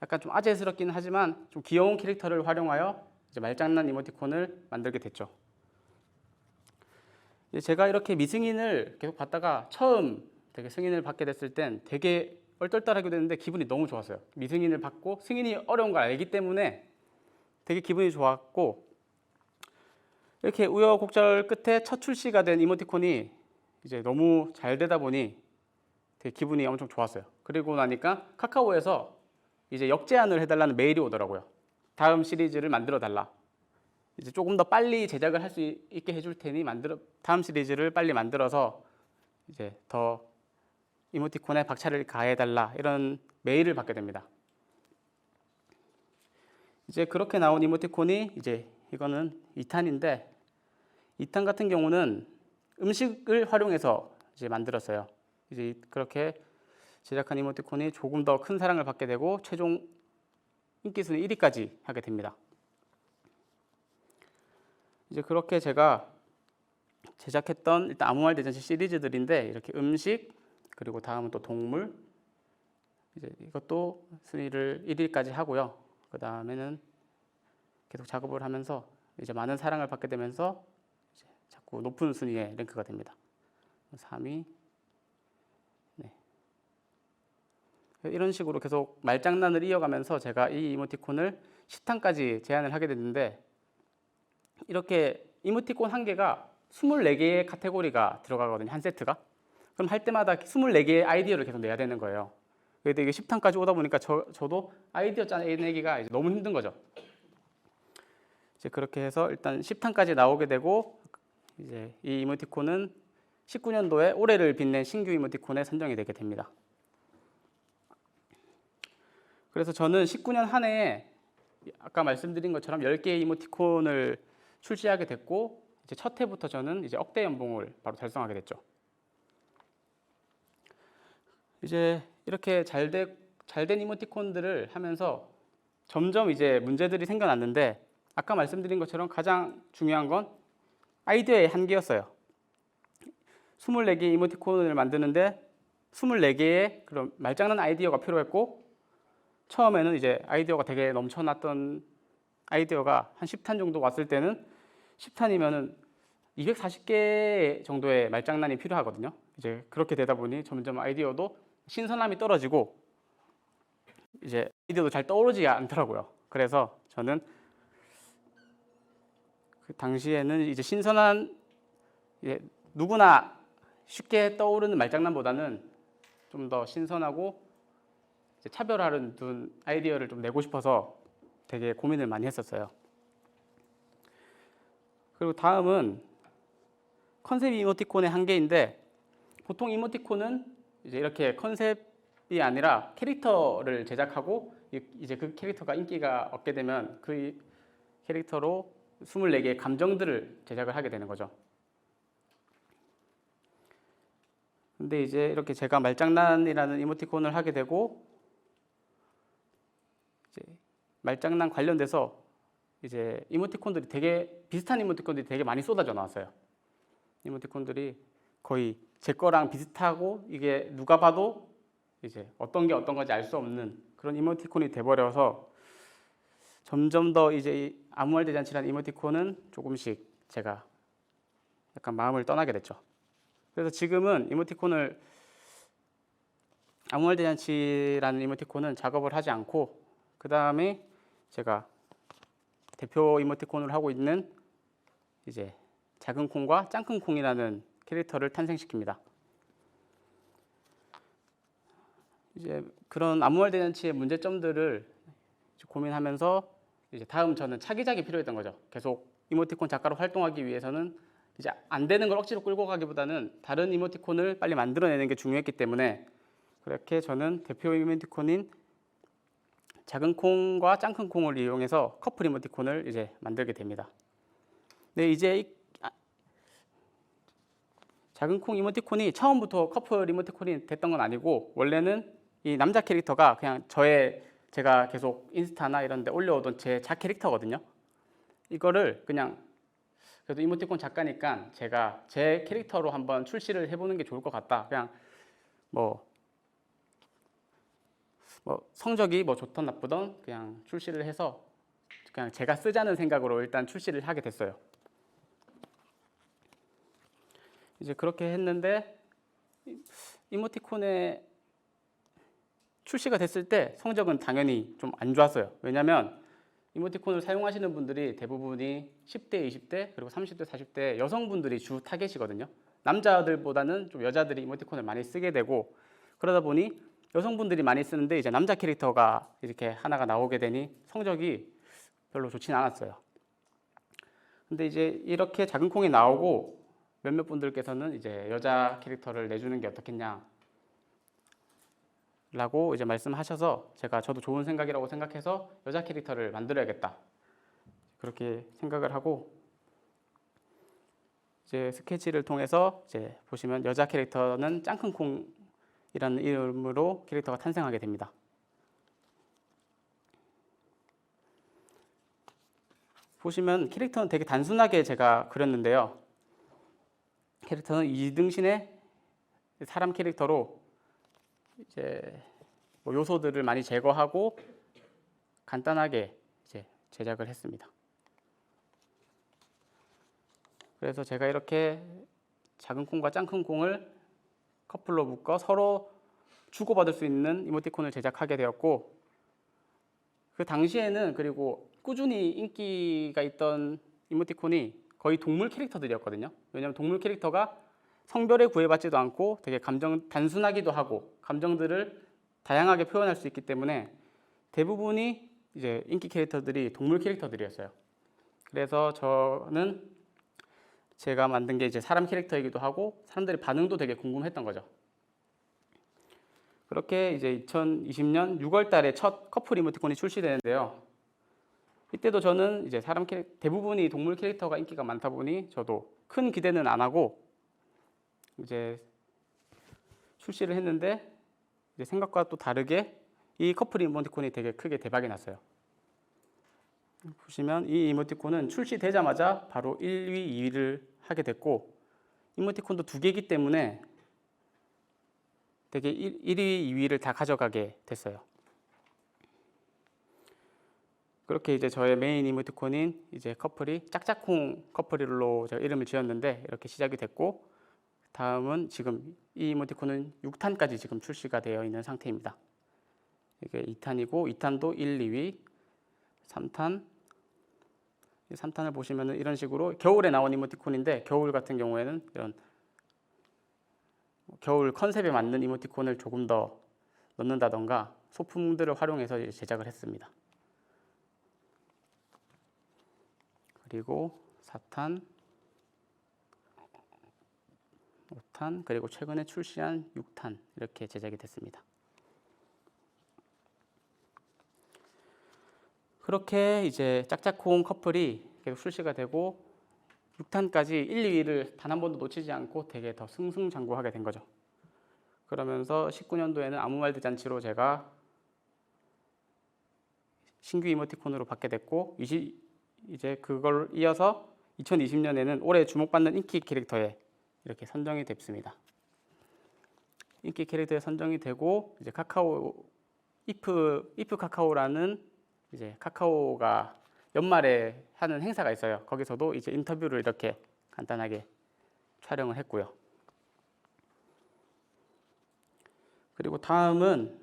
약간 좀 아재스럽긴 하지만 좀 귀여운 캐릭터를 활용하여 이제 말장난 이모티콘을 만들게 됐죠. 제가 이렇게 미승인을 계속 받다가 처음 되게 승인을 받게 됐을 땐 되게 얼떨떨하게 됐는데 기분이 너무 좋았어요. 미승인을 받고 승인이 어려운 걸 알기 때문에 되게 기분이 좋았고, 이렇게 우여곡절 끝에 첫 출시가 된 이모티콘이 이제 너무 잘 되다 보니 되게 기분이 엄청 좋았어요. 그리고 나니까 카카오에서 이제 역제안을 해달라는 메일이 오더라고요. 다음 시리즈를 만들어 달라. 이제 조금 더 빨리 제작을 할 수 있게 해줄 테니 다음 시리즈를 빨리 만들어서 이제 더 이모티콘에 박차를 가해달라, 이런 메일을 받게 됩니다. 이제 그렇게 나온 이모티콘이 이제 이거는 2탄인데, 2탄 같은 경우는 음식을 활용해서 이제 만들었어요. 이제 그렇게 제작한 이모티콘이 조금 더 큰 사랑을 받게 되고 최종 인기 순위 1위까지 하게 됩니다. 이제 그렇게 제가 제작했던 일단 아무 말 대잔치 시리즈들인데, 이렇게 음식, 그리고 다음은 또 동물, 이제 이것도 순위를 1위까지 하고요. 그 다음에는 계속 작업을 하면서 이제 많은 사랑을 받게 되면서 이제 자꾸 높은 순위에 랭크가 됩니다. 3위. 네. 이런 식으로 계속 말장난을 이어가면서 제가 이 이모티콘을 10탄까지 제안을 하게 됐는데, 이렇게 이모티콘 한 개가 24개의 카테고리가 들어가거든요, 한 세트가. 그럼 할 때마다 24개의 아이디어를 계속 내야 되는 거예요. 그런데 이게 10탄까지 오다 보니까 저도 아이디어 짜내기가 이제 너무 힘든 거죠. 이제 그렇게 해서 일단 10탄까지 나오게 되고, 이제 이 이모티콘은 19년도에 올해를 빛낸 신규 이모티콘에 선정이 되게 됩니다. 그래서 저는 19년 한 해에 아까 말씀드린 것처럼 10개의 이모티콘을 출시하게 됐고, 이제 첫 해부터 저는 이제 억대 연봉을 바로 달성하게 됐죠. 이제 이렇게 잘된 이모티콘들을 하면서 점점 이제 문제들이 생겨났는데, 아까 말씀드린 것처럼 가장 중요한 건 아이디어의 한계였어요. 24개의 이모티콘을 만드는데 24개의 그런 말장난 아이디어가 필요했고, 처음에는 이제 아이디어가 되게 넘쳐났던 아이디어가 한 10탄 정도 왔을 때는 10탄이면은 240개 정도의 말장난이 필요하거든요. 이제 그렇게 되다 보니 점점 아이디어도 신선함이 떨어지고 이제 아이디어도 잘 떠오르지 않더라고요. 그래서 저는 그 당시에는 이제 신선한, 이제 누구나 쉽게 떠오르는 말장난보다는 좀 더 신선하고 이제 차별화를 둔 아이디어를 좀 내고 싶어서 되게 고민을 많이 했었어요. 그리고 다음은 컨셉 이모티콘의 한계인데, 보통 이모티콘은 이제 이렇게 컨셉이 아니라 캐릭터를 제작하고 이제 그 캐릭터가 인기가 얻게 되면 그 캐릭터로 24개의 감정들을 제작을 하게 되는 거죠. 근데 이제 이렇게 제가 말장난이라는 이모티콘을 하게 되고, 이제 말장난 관련돼서 이제 이모티콘들이 되게 비슷한 이모티콘들이 되게 많이 쏟아져 나왔어요. 이모티콘들이 거의 제 거랑 비슷하고, 이게 누가 봐도 이제 어떤 게 어떤 건지 알 수 없는 그런 이모티콘이 돼버려서 점점 더 이제 아무 말 대잔치라는 이모티콘은 조금씩 제가 약간 마음을 떠나게 됐죠. 그래서 지금은 이모티콘을, 아무 말 대잔치라는 이모티콘은 작업을 하지 않고, 그 다음에 제가 대표 이모티콘을 하고 있는 이제 작은 콩과 짱큰 콩이라는 캐릭터를 탄생시킵니다. 이제 그런 아무 말 대잔치의 문제점들을 고민하면서 이제 다음 저는 차기작이 필요했던 거죠. 계속 이모티콘 작가로 활동하기 위해서는 이제 안 되는 걸 억지로 끌고 가기보다는 다른 이모티콘을 빨리 만들어내는 게 중요했기 때문에, 그렇게 저는 대표 이모티콘인 작은 콩과 짱큰 콩을 이용해서 커플 이모티콘을 이제 만들게 됩니다. 근데 이제 작은 콩 이모티콘이 처음부터 커플 이모티콘이 됐던 건 아니고, 원래는 이 남자 캐릭터가 그냥 제가 계속 인스타나 이런 데 올려오던 제 캐릭터거든요. 이거를 그냥 그래도 이모티콘 작가니까 제가 제 캐릭터로 한번 출시를 해보는 게 좋을 것 같다. 그냥 뭐 성적이 뭐 좋던 나쁘던 그냥 출시를 해서 그냥 제가 쓰자는 생각으로 일단 출시를 하게 됐어요. 이제 그렇게 했는데 이모티콘의 출시가 됐을 때 성적은 당연히 좀 안 좋았어요. 왜냐하면 이모티콘을 사용하시는 분들이 대부분이 10대, 20대, 그리고 30대, 40대 여성분들이 주 타겟이거든요. 남자들보다는 좀 여자들이 이모티콘을 많이 쓰게 되고, 그러다 보니 여성분들이 많이 쓰는데 이제 남자 캐릭터가 이렇게 하나가 나오게 되니 성적이 별로 좋지는 않았어요. 근데 이제 이렇게 작은 콩이 나오고 몇몇 분들께서는 이제 여자 캐릭터를 내주는 게 어떻겠냐 라고 이제 말씀하셔서, 저도 좋은 생각이라고 생각해서 여자 캐릭터를 만들어야겠다 그렇게 생각을 하고, 이제 스케치를 통해서 이제 보시면 여자 캐릭터는 짱큰콩이라는 이름으로 캐릭터가 탄생하게 됩니다. 보시면 캐릭터는 되게 단순하게 제가 그렸는데요. 캐릭터는 이등신의 사람 캐릭터로 이제 뭐 요소들을 많이 제거하고 간단하게 이제 제작을 했습니다. 그래서 제가 이렇게 작은 콩과 짱큰 콩을 커플로 묶어 서로 주고받을 수 있는 이모티콘을 제작하게 되었고, 그 당시에는 그리고 꾸준히 인기가 있던 이모티콘이 거의 동물 캐릭터들이었거든요. 왜냐하면 동물 캐릭터가 성별에 구애받지도 않고 되게 단순하기도 하고 감정들을 다양하게 표현할 수 있기 때문에 대부분이 이제 인기 캐릭터들이 동물 캐릭터들이었어요. 그래서 저는 제가 만든 게 이제 사람 캐릭터이기도 하고 사람들의 반응도 되게 궁금했던 거죠. 그렇게 이제 2020년 6월 달에 첫 커플 이모티콘이 출시되는데요. 이때도 저는 이제 대부분이 동물 캐릭터가 인기가 많다 보니 저도 큰 기대는 안 하고 이제 출시를 했는데, 이제 생각과 또 다르게 이 커플 이모티콘이 되게 크게 대박이 났어요. 보시면 이 이모티콘은 출시되자마자 바로 1위, 2위를 하게 됐고, 이모티콘도 2개이기 때문에 되게 1위, 2위를 다 가져가게 됐어요. 그렇게 이제 저의 메인 이모티콘인 이제 커플이 짝짝콩 커플로 제가 이름을 지었는데 이렇게 시작이 됐고, 다음은 지금 이 이모티콘은 6탄까지 지금 출시가 되어 있는 상태입니다. 이게 2탄이고 2탄도 1, 2위, 3탄을 보시면은 이런 식으로 겨울에 나온 이모티콘인데, 겨울 같은 경우에는 이런 겨울 컨셉에 맞는 이모티콘을 조금 더 넣는다던가 소품들을 활용해서 제작을 했습니다. 그리고 4탄, 5탄, 그리고 최근에 출시한 6탄 이렇게 제작이 됐습니다. 그렇게 이제 짝짝콩 커플이 계속 출시가 되고 6탄까지 1, 2위를 단 한 번도 놓치지 않고 되게 더 승승장구하게 된 거죠. 그러면서 19년도에는 아무 말도 잔치로 제가 신규 이모티콘으로 받게 됐고, 이제 그걸 이어서 2020년에는 올해 주목받는 인기 캐릭터에 이렇게 선정이 됐습니다. 인기 캐릭터에 선정이 되고, 이제 이프 카카오라는 이제 카카오가 연말에 하는 행사가 있어요. 거기서도 이제 인터뷰를 이렇게 간단하게 촬영을 했고요. 그리고 다음은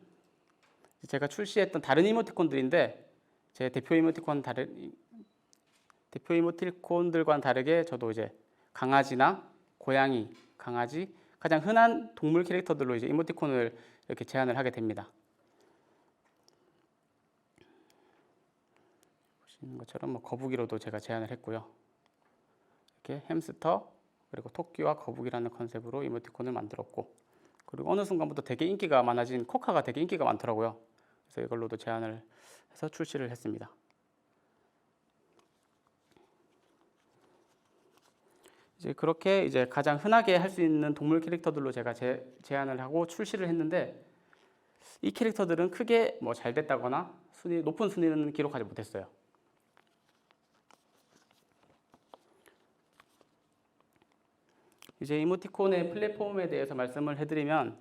제가 출시했던 다른 이모티콘들인데, 제 대표 이모티콘들과는 다르게 저도 이제 강아지나 고양이, 강아지, 가장 흔한 동물 캐릭터들로 이제 이모티콘을 이렇게 제안을 하게 됩니다. 보시는 것처럼 뭐 거북이로도 제가 제안을 했고요. 이렇게 햄스터, 그리고 토끼와 거북이라는 컨셉으로 이모티콘을 만들었고, 그리고 어느 순간부터 되게 인기가 많아진 코카가 되게 인기가 많더라고요. 그래서 이걸로도 제안을 해서 출시를 했습니다. 이제 그렇게 이제 가장 흔하게 할 수 있는 동물 캐릭터들로 제가 제안을 하고 출시를 했는데, 이 캐릭터들은 크게 뭐 잘 됐다거나 높은 순위는 기록하지 못했어요. 이제 이모티콘의 플랫폼에 대해서 말씀을 해드리면,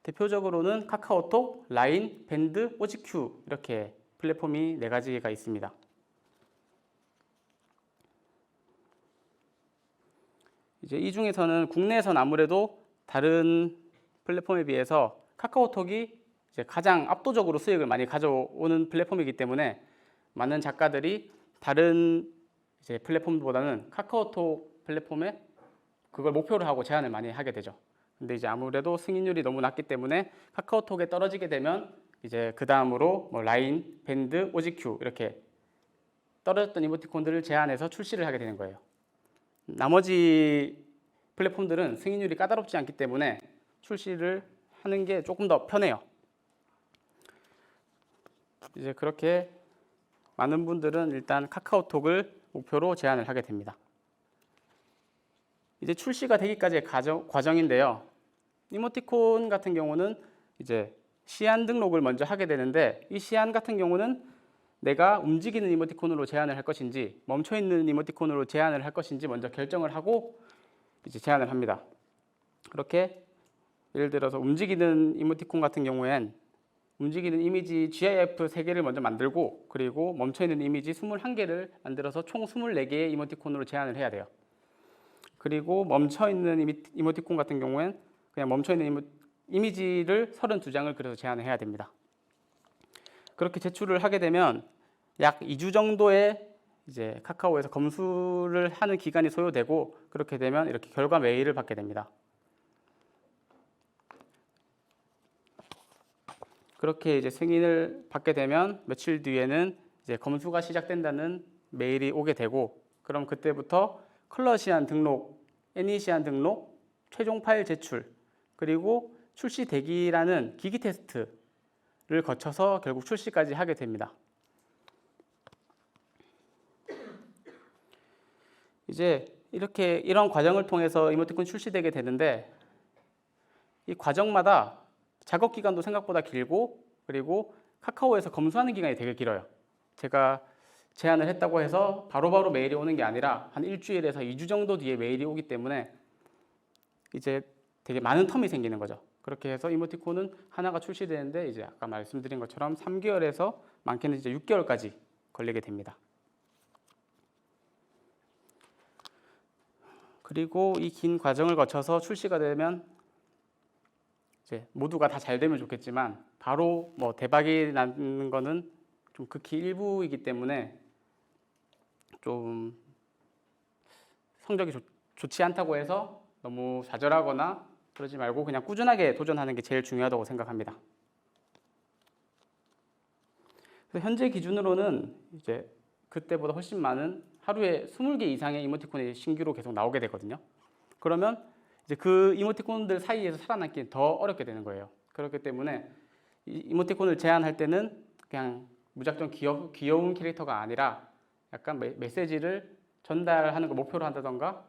대표적으로는 카카오톡, 라인, 밴드, 오지큐 이렇게 플랫폼이 4가지가 있습니다. 이제 이 중에서는 국내에서는 아무래도 다른 플랫폼에 비해서 카카오톡이 이제 가장 압도적으로 수익을 많이 가져오는 플랫폼이기 때문에 많은 작가들이 다른 이제 플랫폼보다는 카카오톡 플랫폼에 그걸 목표로 하고 제안을 많이 하게 되죠. 근데 이제 아무래도 승인율이 너무 낮기 때문에 카카오톡에 떨어지게 되면 이제 그 다음으로 뭐 라인, 밴드, 오지큐 이렇게 떨어졌던 이모티콘들을 제안해서 출시를 하게 되는 거예요. 나머지 플랫폼들은 승인율이 까다롭지 않기 때문에 출시를 하는 게 조금 더 편해요. 이제 그렇게 많은 분들은 일단 카카오톡을 목표로 제안을 하게 됩니다. 이제 출시가 되기까지의 과정인데요. 이모티콘 같은 경우는 이제 시안 등록을 먼저 하게 되는데, 이 시안 같은 경우는 내가 움직이는 이모티콘으로 제안을 할 것인지 멈춰 있는 이모티콘으로 제안을 할 것인지 먼저 결정을 하고 이제 제안을 합니다. 그렇게 예를 들어서 움직이는 이모티콘 같은 경우엔 움직이는 이미지 GIF 3개를 먼저 만들고, 그리고 멈춰 있는 이미지 21개를 만들어서 총 24개의 이모티콘으로 제안을 해야 돼요. 그리고 멈춰 있는 이모티콘 같은 경우엔 그냥 멈춰 있는 이미지를 32장을 그려서 제안을 해야 됩니다. 그렇게 제출을 하게 되면 약 2주 정도의 이제 카카오에서 검수를 하는 기간이 소요되고, 그렇게 되면 이렇게 결과 메일을 받게 됩니다. 그렇게 이제 승인을 받게 되면 며칠 뒤에는 이제 검수가 시작된다는 메일이 오게 되고, 그럼 그때부터 컬러 시안 등록, 애니 시안 등록, 최종 파일 제출, 그리고 출시 대기라는 기기 테스트를 거쳐서 결국 출시까지 하게 됩니다. 이제 이런 과정을 통해서 이모티콘 출시되게 되는데, 이 과정마다 작업 기간도 생각보다 길고, 그리고 카카오에서 검수하는 기간이 되게 길어요. 제가 제안을 했다고 해서 바로바로 메일이 오는 게 아니라 한 일주일에서 2주 정도 뒤에 메일이 오기 때문에 이제 되게 많은 텀이 생기는 거죠. 그렇게 해서 이모티콘은 하나가 출시되는데 이제 아까 말씀드린 것처럼 3개월에서 많게는 이제 6개월까지 걸리게 됩니다. 그리고 이 긴 과정을 거쳐서 출시가 되면 이제 모두가 다 잘 되면 좋겠지만 바로 뭐 대박이 나는 거는 좀 극히 일부이기 때문에 좀 성적이 좋지 않다고 해서 너무 좌절하거나 그러지 말고 그냥 꾸준하게 도전하는 게 제일 중요하다고 생각합니다. 그래서 현재 기준으로는 이제 그때보다 훨씬 많은 하루에 20개 이상의 이모티콘이 신규로 계속 나오게 되거든요. 그러면 이제 그 이모티콘들 사이에서 살아남기 더 어렵게 되는 거예요. 그렇기 때문에 이모티콘을 제안할 때는 그냥 무작정 귀여운 캐릭터가 아니라 약간 메시지를 전달하는 걸 목표로 한다던가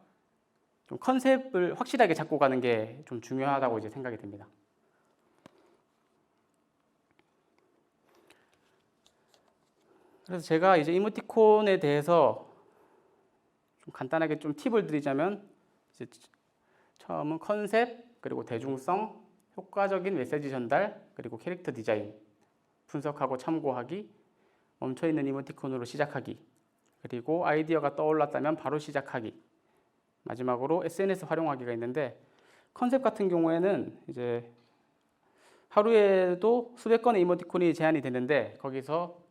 좀 컨셉을 확실하게 잡고 가는 게 좀 중요하다고 이제 생각이 됩니다. 그래서 제가 이제 이모티콘에 대해서 좀 간단하게 좀 팁을 드리자면, 이제 처음은 컨셉, 그리고 대중성, 효과적인 메시지 전달, 그리고 캐릭터 디자인, 분석하고 참고하기, 멈춰있는 이모티콘으로 시작하기, 그리고 아이디어가 떠올랐다면 바로 시작하기, 마지막으로 SNS 활용하기가 있는데, 컨셉 같은 경우에는 이제 하루에도 수백 건의 이모티콘이 제한이 되는데 거기서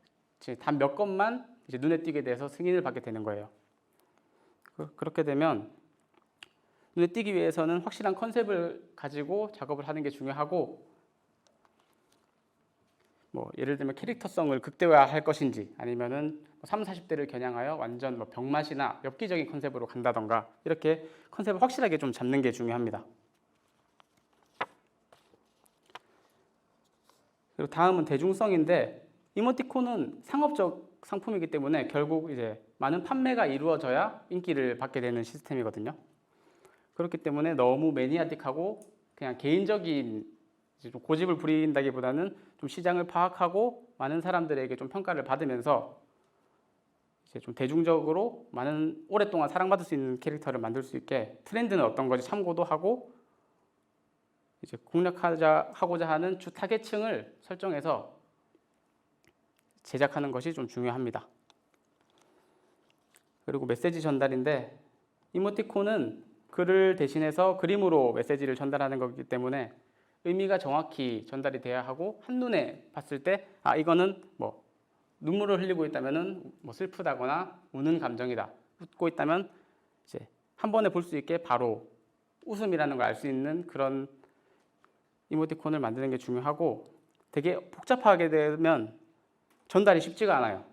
단 몇 건만 이제 눈에 띄게 돼서 승인을 받게 되는 거예요. 그렇게 되면 눈에 띄기 위해서는 확실한 컨셉을 가지고 작업을 하는 게 중요하고, 뭐 예를 들면 캐릭터성을 극대화할 것인지 아니면은 30, 40대를 겨냥하여 완전 뭐 병맛이나 엽기적인 컨셉으로 간다던가, 이렇게 컨셉을 확실하게 좀 잡는 게 중요합니다. 그리고 다음은 대중성인데, 이모티콘은 상업적 상품이기 때문에 결국 이제 많은 판매가 이루어져야 인기를 받게 되는 시스템이거든요. 그렇기 때문에 너무 매니아틱하고 그냥 개인적인 이제 좀 고집을 부린다기보다는 좀 시장을 파악하고 많은 사람들에게 좀 평가를 받으면서 이제 좀 대중적으로 많은 오랫동안 사랑받을 수 있는 캐릭터를 만들 수 있게 트렌드는 어떤 건지 참고도 하고 이제 공략하고자 하는 주 타겟층을 설정해서 제작하는 것이 좀 중요합니다. 그리고 메시지 전달인데, 이모티콘은 글을 대신해서 그림으로 메시지를 전달하는 거기 때문에 의미가 정확히 전달이 돼야 하고 한눈에 봤을 때 아 이거는 뭐 눈물을 흘리고 있다면은 뭐 슬프다거나 우는 감정이다. 웃고 있다면 이제 한 번에 볼 수 있게 바로 웃음이라는 걸 알 수 있는 그런 이모티콘을 만드는 게 중요하고 되게 복잡하게 되면 전달이 쉽지가 않아요.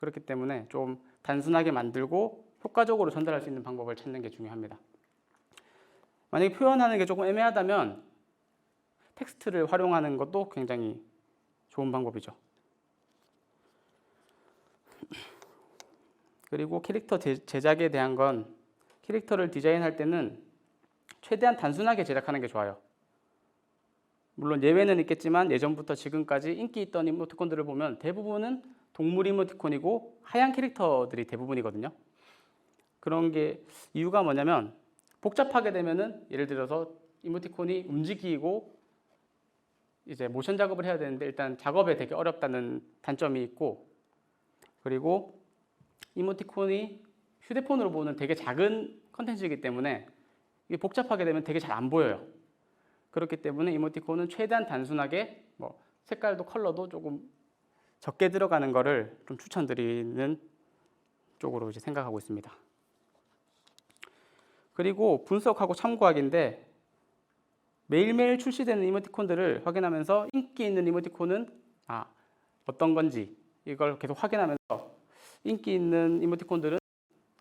그렇기 때문에 좀 단순하게 만들고 효과적으로 전달할 수 있는 방법을 찾는 게 중요합니다. 만약에 표현하는 게 조금 애매하다면 텍스트를 활용하는 것도 굉장히 좋은 방법이죠. 그리고 캐릭터 제작에 대한 건 캐릭터를 디자인할 때는 최대한 단순하게 제작하는 게 좋아요. 물론 예외는 있겠지만 예전부터 지금까지 인기 있던 이모티콘들을 보면 대부분은 동물 이모티콘이고 하얀 캐릭터들이 대부분이거든요. 그런 게 이유가 뭐냐면 복잡하게 되면은 예를 들어서 이모티콘이 움직이고 이제 모션 작업을 해야 되는데 일단 작업에 되게 어렵다는 단점이 있고 그리고 이모티콘이 휴대폰으로 보는 되게 작은 컨텐츠이기 때문에 이게 복잡하게 되면 되게 잘 안 보여요. 그렇기 때문에 이모티콘은 최대한 단순하게 뭐 색깔도 컬러도 조금 적게 들어가는 거를 좀 추천드리는 쪽으로 이제 생각하고 있습니다. 그리고 분석하고 참고하기인데 매일매일 출시되는 이모티콘들을 확인하면서 인기 있는 이모티콘은 어떤 건지 이걸 계속 확인하면서 인기 있는 이모티콘들은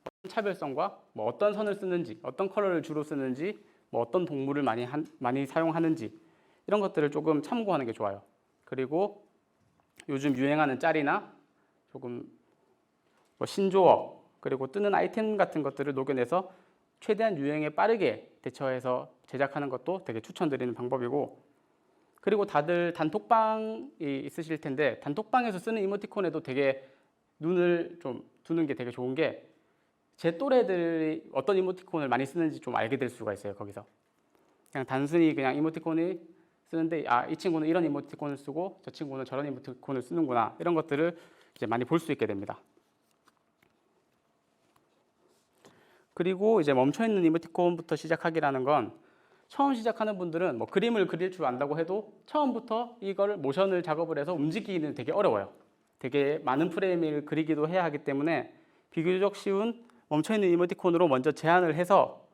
어떤 차별성과 뭐 어떤 선을 쓰는지 어떤 컬러를 주로 쓰는지 뭐 어떤 동물을 많이 사용하는지 이런 것들을 조금 참고하는 게 좋아요. 그리고 요즘 유행하는 짤이나 조금 뭐 신조어 그리고 뜨는 아이템 같은 것들을 녹여내서 최대한 유행에 빠르게 대처해서 제작하는 것도 되게 추천드리는 방법이고 그리고 다들 단톡방이 있으실 텐데 단톡방에서 쓰는 이모티콘에도 되게 눈을 좀 두는 게 되게 좋은 게 제 또래들이 어떤 이모티콘을 많이 쓰는지 좀 알게 될 수가 있어요. 거기서 그냥 단순히 그냥 이모티콘이 쓰는데 이 친구는 이런 이모티콘을 쓰고 저 친구는 저런 이모티콘을 쓰는구나 이런 것들을 이제 많이 볼 수 있게 됩니다. 그리고 이제 멈춰있는 이모티콘부터 시작하기라는 건 처음 시작하는 분들은 뭐 그림을 그릴 줄 안다고 해도 처음부터 이걸 모션을 작업을 해서 움직이기는 되게 어려워요. 되게 많은 프레임을 그리기도 해야 하기 때문에 비교적 쉬운 멈춰있는 이모티콘으로 먼저 제안을 해서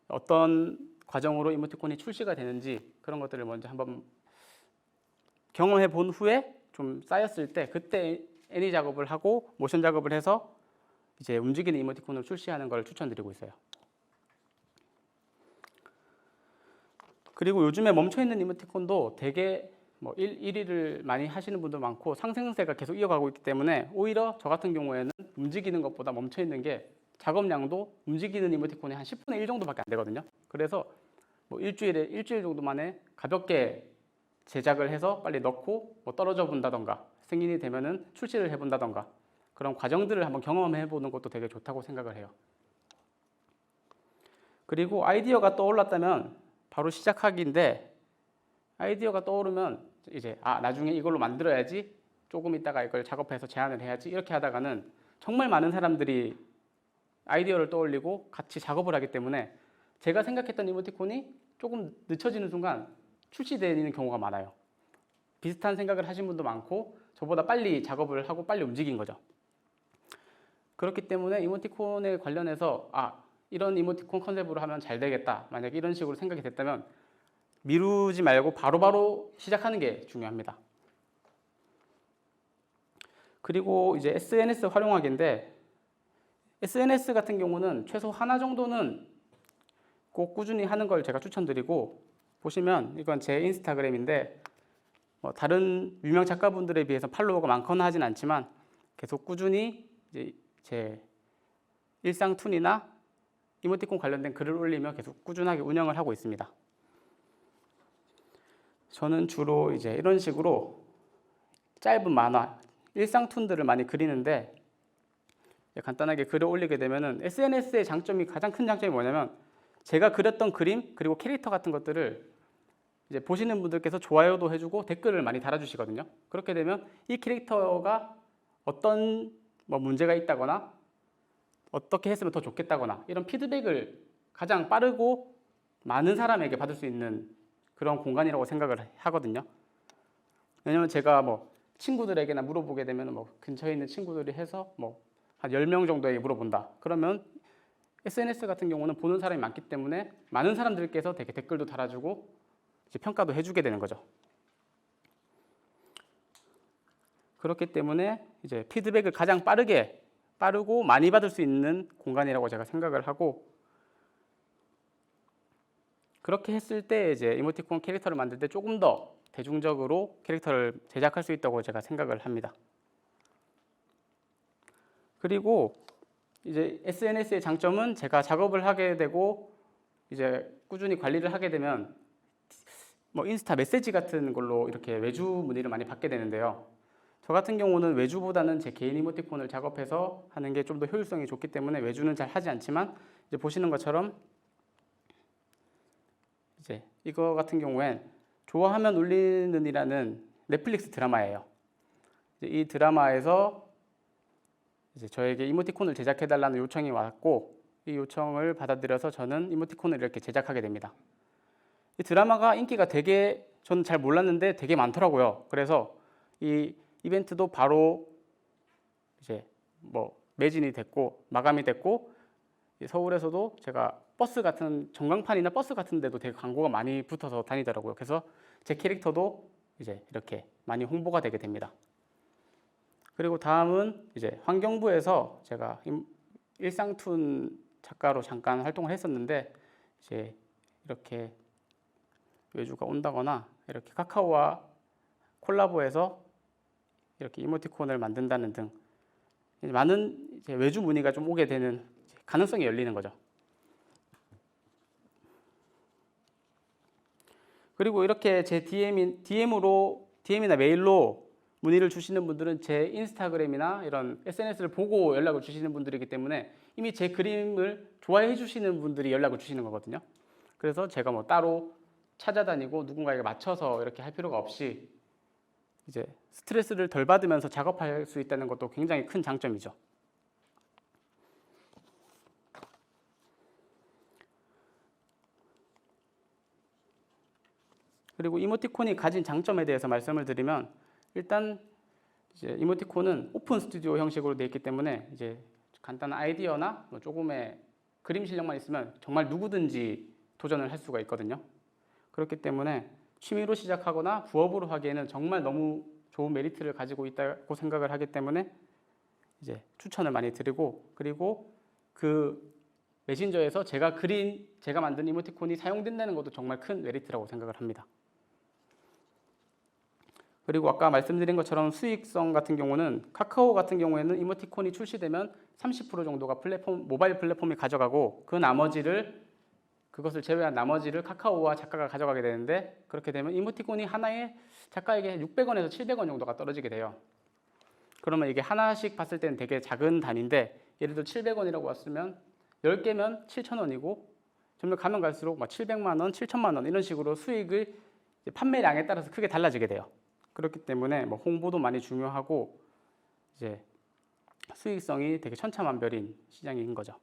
어떤 과정으로 이모티콘이 출시가 되는지 그런 것들을 먼저 한번 경험해 본 후에 좀 쌓였을 때 그때 애니 작업을 하고 모션 작업을 해서 이제 움직이는 이모티콘을 출시하는 걸 추천드리고 있어요. 그리고 요즘에 멈춰있는 이모티콘도 되게 뭐 1위를 많이 하시는 분도 많고 상승세가 계속 이어가고 있기 때문에 오히려 저 같은 경우에는 움직이는 것보다 멈춰있는 게 작업량도 움직이는 이모티콘이 한 10분의 1 정도밖에 안 되거든요. 그래서 뭐 일주일 정도 만에 가볍게 제작을 해서 빨리 넣고 뭐 떨어져 본다던가 승인이 되면은 출시를 해본다던가 그런 과정들을 한번 경험해 보는 것도 되게 좋다고 생각을 해요. 그리고 아이디어가 떠올랐다면 바로 시작하기인데 아이디어가 떠오르면 이제 나중에 이걸로 만들어야지 조금 있다가 이걸 작업해서 제안을 해야지 이렇게 하다가는 정말 많은 사람들이 아이디어를 떠올리고 같이 작업을 하기 때문에 제가 생각했던 이모티콘이 조금 늦춰지는 순간 출시되는 경우가 많아요. 비슷한 생각을 하신 분도 많고 저보다 빨리 작업을 하고 빨리 움직인 거죠. 그렇기 때문에 이모티콘에 관련해서 이런 이모티콘 컨셉으로 하면 잘 되겠다. 만약 이런 식으로 생각이 됐다면 미루지 말고 바로바로 시작하는 게 중요합니다. 그리고 이제 SNS 활용하기인데 SNS 같은 경우는 최소 하나 정도는 꼭 꾸준히 하는 걸 제가 추천드리고 보시면 이건 제 인스타그램인데 다른 유명 작가분들에 비해서 팔로워가 많거나 하진 않지만 계속 꾸준히 이제 제 일상툰이나 이모티콘 관련된 글을 올리며 계속 꾸준하게 운영을 하고 있습니다. 저는 주로 이제 이런 식으로 짧은 만화, 일상툰들을 많이 그리는데 간단하게 글을 올리게 되면은 SNS의 가장 큰 장점이 뭐냐면 제가 그렸던 그림 그리고 캐릭터 같은 것들을 이제 보시는 분들께서 좋아요도 해주고 댓글을 많이 달아주시거든요. 그렇게 되면 이 캐릭터가 어떤 문제가 있다거나 어떻게 했으면 더 좋겠다거나 이런 피드백을 가장 빠르고 많은 사람에게 받을 수 있는 그런 공간이라고 생각을 하거든요. 왜냐면 제가 뭐 친구들에게나 물어보게 되면 뭐 근처에 있는 친구들이 해서 뭐 한 10명 정도에게 물어본다. 그러면 SNS 같은 경우는 보는 사람이 많기 때문에 많은 사람들께서 되게 댓글도 달아주고 이제 평가도 해주게 되는 거죠. 그렇기 때문에 이제 피드백을 가장 빠르고 많이 받을 수 있는 공간이라고 제가 생각을 하고, 그렇게 했을 때 이제 이모티콘 캐릭터를 만들 때 조금 더 대중적으로 캐릭터를 제작할 수 있다고 제가 생각을 합니다. 그리고 이제 SNS의 장점은 제가 작업을 하게 되고 이제 꾸준히 관리를 하게 되면 뭐 인스타 메시지 같은 걸로 이렇게 외주 문의를 많이 받게 되는데요. 저 같은 경우는 외주보다는 제 개인 이모티콘을 작업해서 하는 게 좀 더 효율성이 좋기 때문에 외주는 잘 하지 않지만, 이제 보시는 것처럼 이제 이거 같은 경우엔 좋아하면 울리는이라는 넷플릭스 드라마예요. 이 드라마에서 이제 저에게 이모티콘을 제작해달라는 요청이 왔고, 이 요청을 받아들여서 저는 이모티콘을 이렇게 제작하게 됩니다. 이 드라마가 인기가 되게, 저는 잘 몰랐는데 되게 많더라고요. 그래서 이 이벤트도 바로 이제 뭐 매진이 됐고 마감이 됐고, 서울에서도 제가 버스 같은 전광판이나 버스 같은 데도 되게 광고가 많이 붙어서 다니더라고요. 그래서 제 캐릭터도 이제 이렇게 많이 홍보가 되게 됩니다. 그리고 다음은 이제 환경부에서 제가 일상툰 작가로 잠깐 활동을 했었는데, 이제 이렇게 외주가 온다거나 이렇게 카카오와 콜라보해서 이렇게 이모티콘을 만든다는 등 많은 이제 외주 문의가 좀 오게 되는 가능성이 열리는 거죠. 그리고 이렇게 제 DM이나 메일로 문의를 주시는 분들은 제 인스타그램이나 이런 SNS를 보고 연락을 주시는 분들이기 때문에 이미 제 그림을 좋아해 주시는 분들이 연락을 주시는 거거든요. 그래서 제가 뭐 따로 찾아다니고 누군가에게 맞춰서 이렇게 할 필요가 없이 이제 스트레스를 덜 받으면서 작업할 수 있다는 것도 굉장히 큰 장점이죠. 그리고 이모티콘이 가진 장점에 대해서 말씀을 드리면, 일단 이제 이모티콘은 오픈 스튜디오 형식으로 되어 있기 때문에 이제 간단한 아이디어나 뭐 조금의 그림 실력만 있으면 정말 누구든지 도전을 할 수가 있거든요. 그렇기 때문에 취미로 시작하거나 부업으로 하기에는 정말 너무 좋은 메리트를 가지고 있다고 생각을 하기 때문에 이제 추천을 많이 드리고, 그리고 그 메신저에서 제가 만든 이모티콘이 사용된다는 것도 정말 큰 메리트라고 생각을 합니다. 그리고 아까 말씀드린 것처럼 수익성 같은 경우는 카카오 같은 경우에는 이모티콘이 출시되면 30% 정도가 모바일 플랫폼이 가져가고, 그것을 제외한 나머지를 카카오와 작가가 가져가게 되는데, 그렇게 되면 이모티콘이 하나에 작가에게 600원에서 700원 정도가 떨어지게 돼요. 그러면 이게 하나씩 봤을 때는 되게 작은 단위인데, 예를 들어 700원이라고 왔으면 10개면 7,000원이고 점점 가면 갈수록 막 700만 원, 7천만 원 이런 식으로 수익을 판매량에 따라서 크게 달라지게 돼요. 그렇기 때문에 뭐 홍보도 많이 중요하고 이제 수익성이 되게 천차만별인 시장인 거죠.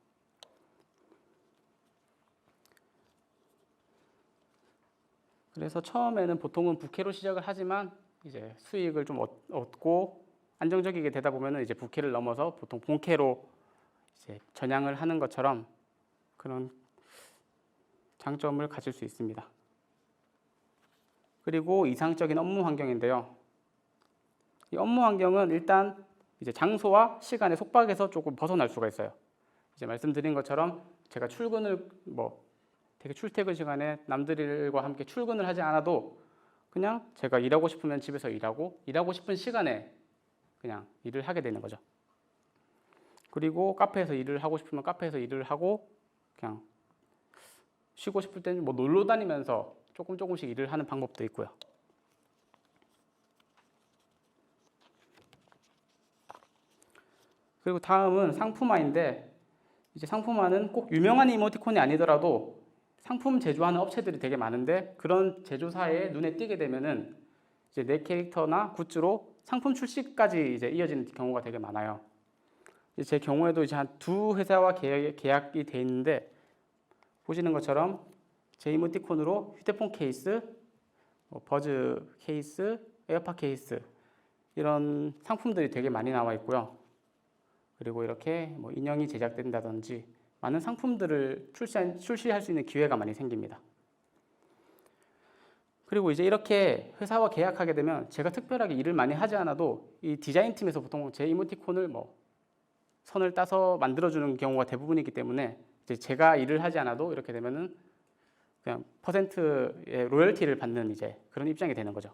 그래서 처음에는 보통은 부캐로 시작을 하지만 이제 수익을 좀 얻고 안정적이게 되다 보면은 이제 부캐를 넘어서 보통 본캐로 이제 전향을 하는 것처럼 그런 장점을 가질 수 있습니다. 그리고 이상적인 업무 환경인데요. 이 업무 환경은 일단 이제 장소와 시간의 속박에서 조금 벗어날 수가 있어요. 이제 말씀드린 것처럼 제가 출근을 되게 출퇴근 시간에 남들과 함께 출근을 하지 않아도 그냥 제가 일하고 싶으면 집에서 일하고 싶은 시간에 그냥 일을 하게 되는 거죠. 그리고 카페에서 일을 하고 싶으면 카페에서 일을 하고, 그냥 쉬고 싶을 때는 뭐 놀러 다니면서 조금씩 일을 하는 방법도 있고요. 그리고 다음은 상품화인데, 이제 상품화는 꼭 유명한 이모티콘이 아니더라도 상품 제조하는 업체들이 되게 많은데, 그런 제조사에 눈에 띄게 되면은 이제 내 캐릭터나 굿즈로 상품 출시까지 이제 이어지는 경우가 되게 많아요. 제 경우에도 이제 한 2 회사와 계약이 돼 있는데, 보시는 것처럼 제 이모티콘으로 휴대폰 케이스, 버즈 케이스, 에어팟 케이스 이런 상품들이 되게 많이 나와 있고요. 그리고 이렇게 뭐 인형이 제작된다든지 많은 상품들을 출시할 수 있는 기회가 많이 생깁니다. 그리고 이제 이렇게 회사와 계약하게 되면 제가 특별하게 일을 많이 하지 않아도 이 디자인 팀에서 보통 제 이모티콘을 뭐 선을 따서 만들어주는 경우가 대부분이기 때문에 이제 제가 일을 하지 않아도 이렇게 되면은 그냥 퍼센트의 로열티를 받는 이제 그런 입장이 되는 거죠.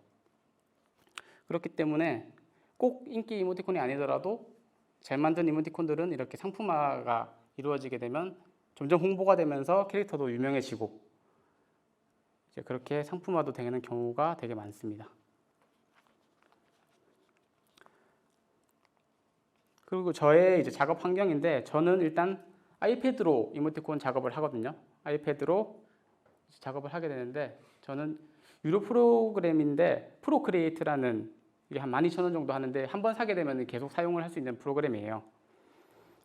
그렇기 때문에 꼭 인기 이모티콘이 아니더라도 잘 만든 이모티콘들은 이렇게 상품화가 이루어지게 되면 점점 홍보가 되면서 캐릭터도 유명해지고 이제 그렇게 상품화도 되는 경우가 되게 많습니다. 그리고 저의 이제 작업 환경인데 저는 일단 아이패드로 이모티콘 작업을 하거든요. 아이패드로 작업을 하게 되는데 저는 유료 프로그램인데 프로크리에이트라는 이게 한 12,000원 정도 하는데 한 번 사게 되면 계속 사용을 할 수 있는 프로그램이에요.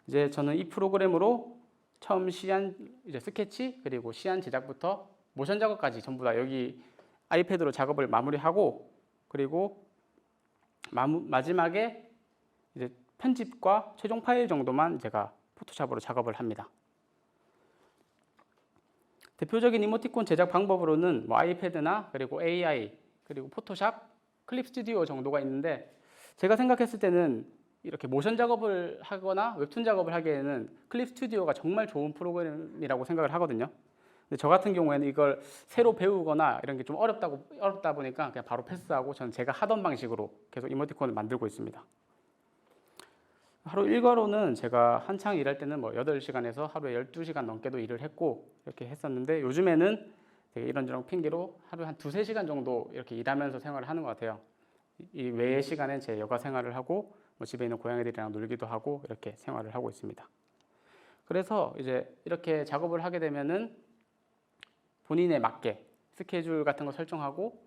이제 저는 이 프로그램으로 처음 시안 이제 스케치 그리고 시안 제작부터 모션 작업까지 전부 다 여기 아이패드로 작업을 마무리하고 그리고 마지막에 이제 편집과 최종 파일 정도만 제가 포토샵으로 작업을 합니다. 대표적인 이모티콘 제작 방법으로는 뭐 아이패드나 그리고 AI 그리고 포토샵, 클립 스튜디오 정도가 있는데 제가 생각했을 때는 이렇게 모션 작업을 하거나 웹툰 작업을 하기에는 클립 스튜디오가 정말 좋은 프로그램이라고 생각을 하거든요. 근데 저 같은 경우에는 이걸 새로 배우거나 이런 게 좀 어렵다 보니까 그냥 바로 패스하고 저는 제가 하던 방식으로 계속 이모티콘을 만들고 있습니다. 하루 일과로는 제가 한창 일할 때는 뭐 8시간에서 하루에 12시간 넘게도 일을 했고 이렇게 했었는데 요즘에는 되게 이런저런 핑계로 하루에 한 2-3시간 정도 이렇게 일하면서 생활을 하는 것 같아요. 이 외의 시간엔 제 여가 생활을 하고 뭐 집에 있는 고양이들이랑 놀기도 하고 이렇게 생활을 하고 있습니다. 그래서 이제 이렇게 작업을 하게 되면은 본인에 맞게 스케줄 같은 거 설정하고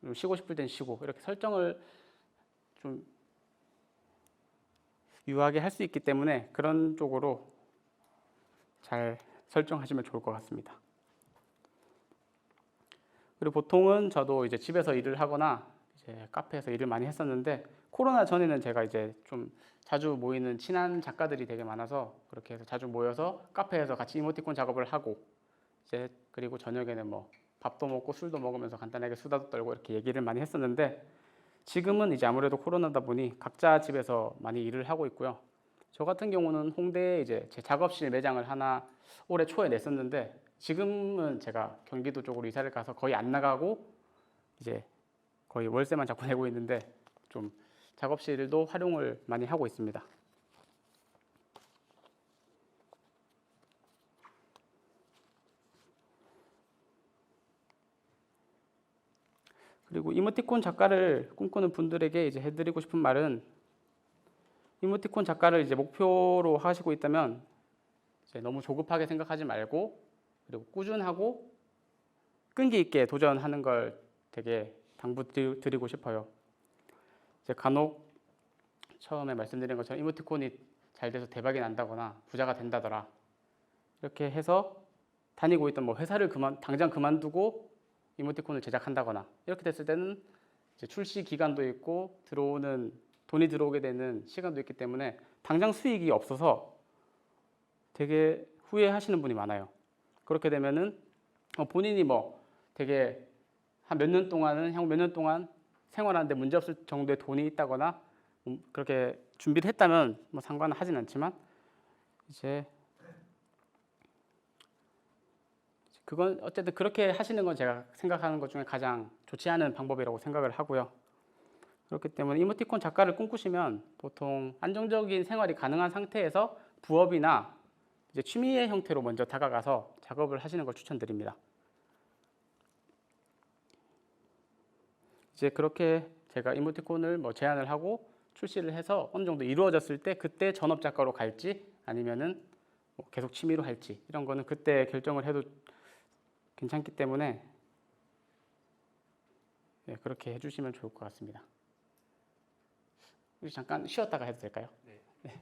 좀 쉬고 싶을 땐 쉬고 이렇게 설정을 좀 유하게 할 수 있기 때문에 그런 쪽으로 잘 설정하시면 좋을 것 같습니다. 그리고 보통은 저도 이제 집에서 일을 하거나 이제 카페에서 일을 많이 했었는데 코로나 전에는 제가 이제 좀 자주 모이는 친한 작가들이 되게 많아서 그렇게 해서 자주 모여서 카페에서 같이 이모티콘 작업을 하고 이제 그리고 저녁에는 뭐 밥도 먹고 술도 먹으면서 간단하게 수다도 떨고 이렇게 얘기를 많이 했었는데 지금은 이제 아무래도 코로나다 보니 각자 집에서 많이 일을 하고 있고요. 저 같은 경우는 홍대에 이제 제 작업실 매장을 하나 올해 초에 냈었는데 지금은 제가 경기도 쪽으로 이사를 가서 거의 안 나가고 이제 거의 월세만 자꾸 내고 있는데 좀 작업실도 활용을 많이 하고 있습니다. 그리고 이모티콘 작가를 꿈꾸는 분들에게 이제 해드리고 싶은 말은 이모티콘 작가를 이제 목표로 하시고 있다면 이제 너무 조급하게 생각하지 말고 그리고 꾸준하고 끈기 있게 도전하는 걸 되게 당부드리고 싶어요. 이제 간혹 처음에 말씀드린 것처럼 이모티콘이 잘 돼서 대박이 난다거나 부자가 된다더라 이렇게 해서 다니고 있던 뭐 회사를 당장 그만두고 이모티콘을 제작한다거나 이렇게 됐을 때는 이제 출시 기간도 있고 돈이 들어오게 되는 시간도 있기 때문에 당장 수익이 없어서 되게 후회하시는 분이 많아요. 그렇게 되면은 본인이 뭐 되게 한 몇 년 동안은 향후 몇 년 동안 생활하는데 문제 없을 정도의 돈이 있다거나 그렇게 준비를 했다면 뭐 상관은 하진 않지만 이제 그건 어쨌든 그렇게 하시는 건 제가 생각하는 것 중에 가장 좋지 않은 방법이라고 생각을 하고요. 그렇기 때문에 이모티콘 작가를 꿈꾸시면 보통 안정적인 생활이 가능한 상태에서 부업이나 이제 취미의 형태로 먼저 다가가서 작업을 하시는 걸 추천드립니다. 이제 그렇게 제가 이모티콘을 뭐 제안을 하고 출시를 해서 어느 정도 이루어졌을 때 그때 전업 작가로 갈지 아니면은 뭐 계속 취미로 할지 이런 거는 그때 결정을 해도 괜찮기 때문에 네, 그렇게 해주시면 좋을 것 같습니다. 우리 잠깐 쉬었다가 해도 될까요? 네. 네.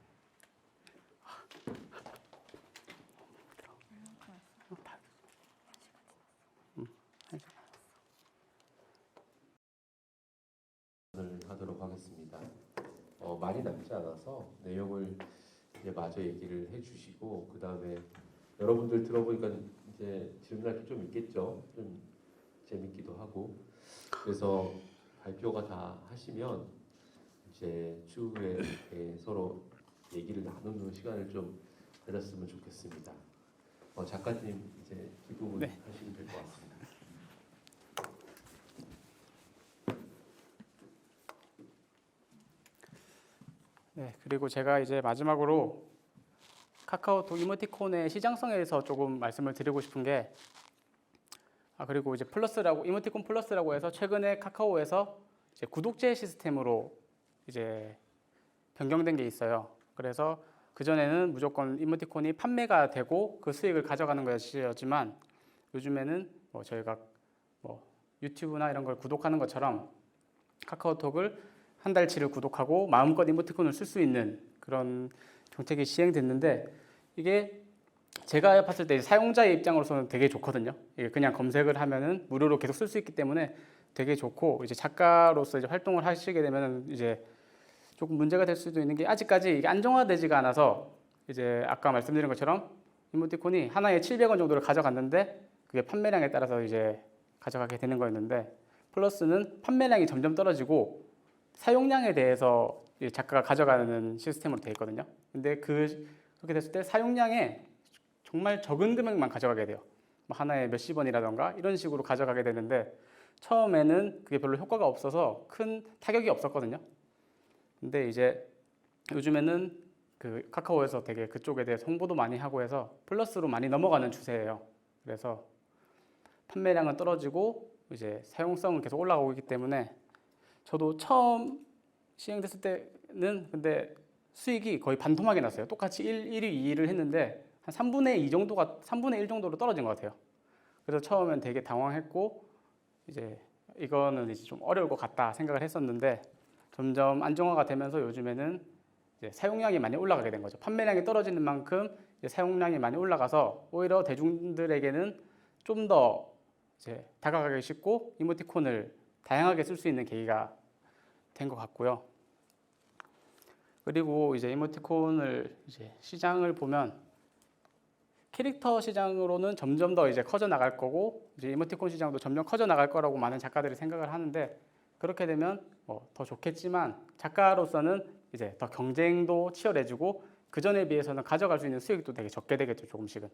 많지 않아서 내용을 이제 마저 얘기를 해주시고 그 다음에 여러분들 들어보니까 이제 질문할 게 좀 있겠죠. 좀 재밌기도 하고 그래서 발표가 다 하시면 이제 추후에 서로 얘기를 나누는 시간을 좀 가졌으면 좋겠습니다. 작가님 이제 뒷부분 네. 하시면 될 것 같습니다. 네, 그리고 제가 이제 마지막으로 카카오톡 이모티콘의 시장성에 대해서 조금 말씀을 드리고 싶은 게 그리고 이제 플러스라고 이모티콘 플러스라고 해서 최근에 카카오에서 이제 구독제 시스템으로 이제 변경된 게 있어요. 그래서 그전에는 무조건 이모티콘이 판매가 되고 그 수익을 가져가는 것이었지만 요즘에는 뭐 저희가 뭐 유튜브나 이런 걸 구독하는 것처럼 카카오톡을 한 달치를 구독하고 마음껏 이모티콘을 쓸 수 있는 그런 정책이 시행됐는데 이게 제가 봤을 때 사용자의 입장으로서는 되게 좋거든요. 이게 그냥 검색을 하면은 무료로 계속 쓸 수 있기 때문에 되게 좋고 이제 작가로서 이제 활동을 하시게 되면은 이제 조금 문제가 될 수도 있는 게 아직까지 이게 안정화되지가 않아서 이제 아까 말씀드린 것처럼 이모티콘이 하나에 700원 정도를 가져갔는데 그게 판매량에 따라서 이제 가져가게 되는 거였는데 플러스는 판매량이 점점 떨어지고 사용량에 대해서 작가가 가져가는 시스템으로 되어 있거든요. 근데 그렇게 됐을 때 사용량에 정말 적은 금액만 가져가게 돼요. 뭐 하나에 몇십 원이라던가 이런 식으로 가져가게 되는데 처음에는 그게 별로 효과가 없어서 큰 타격이 없었거든요. 근데 이제 요즘에는 그 카카오에서 되게 그쪽에 대해서 홍보도 많이 하고 해서 플러스로 많이 넘어가는 추세예요. 그래서 판매량은 떨어지고 이제 사용성은 계속 올라가고 있기 때문에 저도 처음 시행됐을 때는 근데 수익이 거의 반토막이 났어요. 똑같이 1위, 2위를 했는데 한 3분의 2 정도가 3분의 1 정도로 떨어진 것 같아요. 그래서 처음엔 되게 당황했고 이제 이거는 이제 좀 어려울 것 같다 생각을 했었는데 점점 안정화가 되면서 요즘에는 이제 사용량이 많이 올라가게 된 거죠. 판매량이 떨어지는 만큼 이제 사용량이 많이 올라가서 오히려 대중들에게는 좀 더 이제 다가가기 쉽고 이모티콘을 다양하게 쓸 수 있는 계기가 된 것 같고요. 그리고 이제 이모티콘을 이제 시장을 보면 캐릭터 시장으로는 점점 더 이제 커져 나갈 거고 이제 이모티콘 시장도 점점 커져 나갈 거라고 많은 작가들이 생각을 하는데 그렇게 되면 뭐 더 좋겠지만 작가로서는 이제 더 경쟁도 치열해지고 그 전에 비해서는 가져갈 수 있는 수익도 되게 적게 되겠죠, 조금씩은.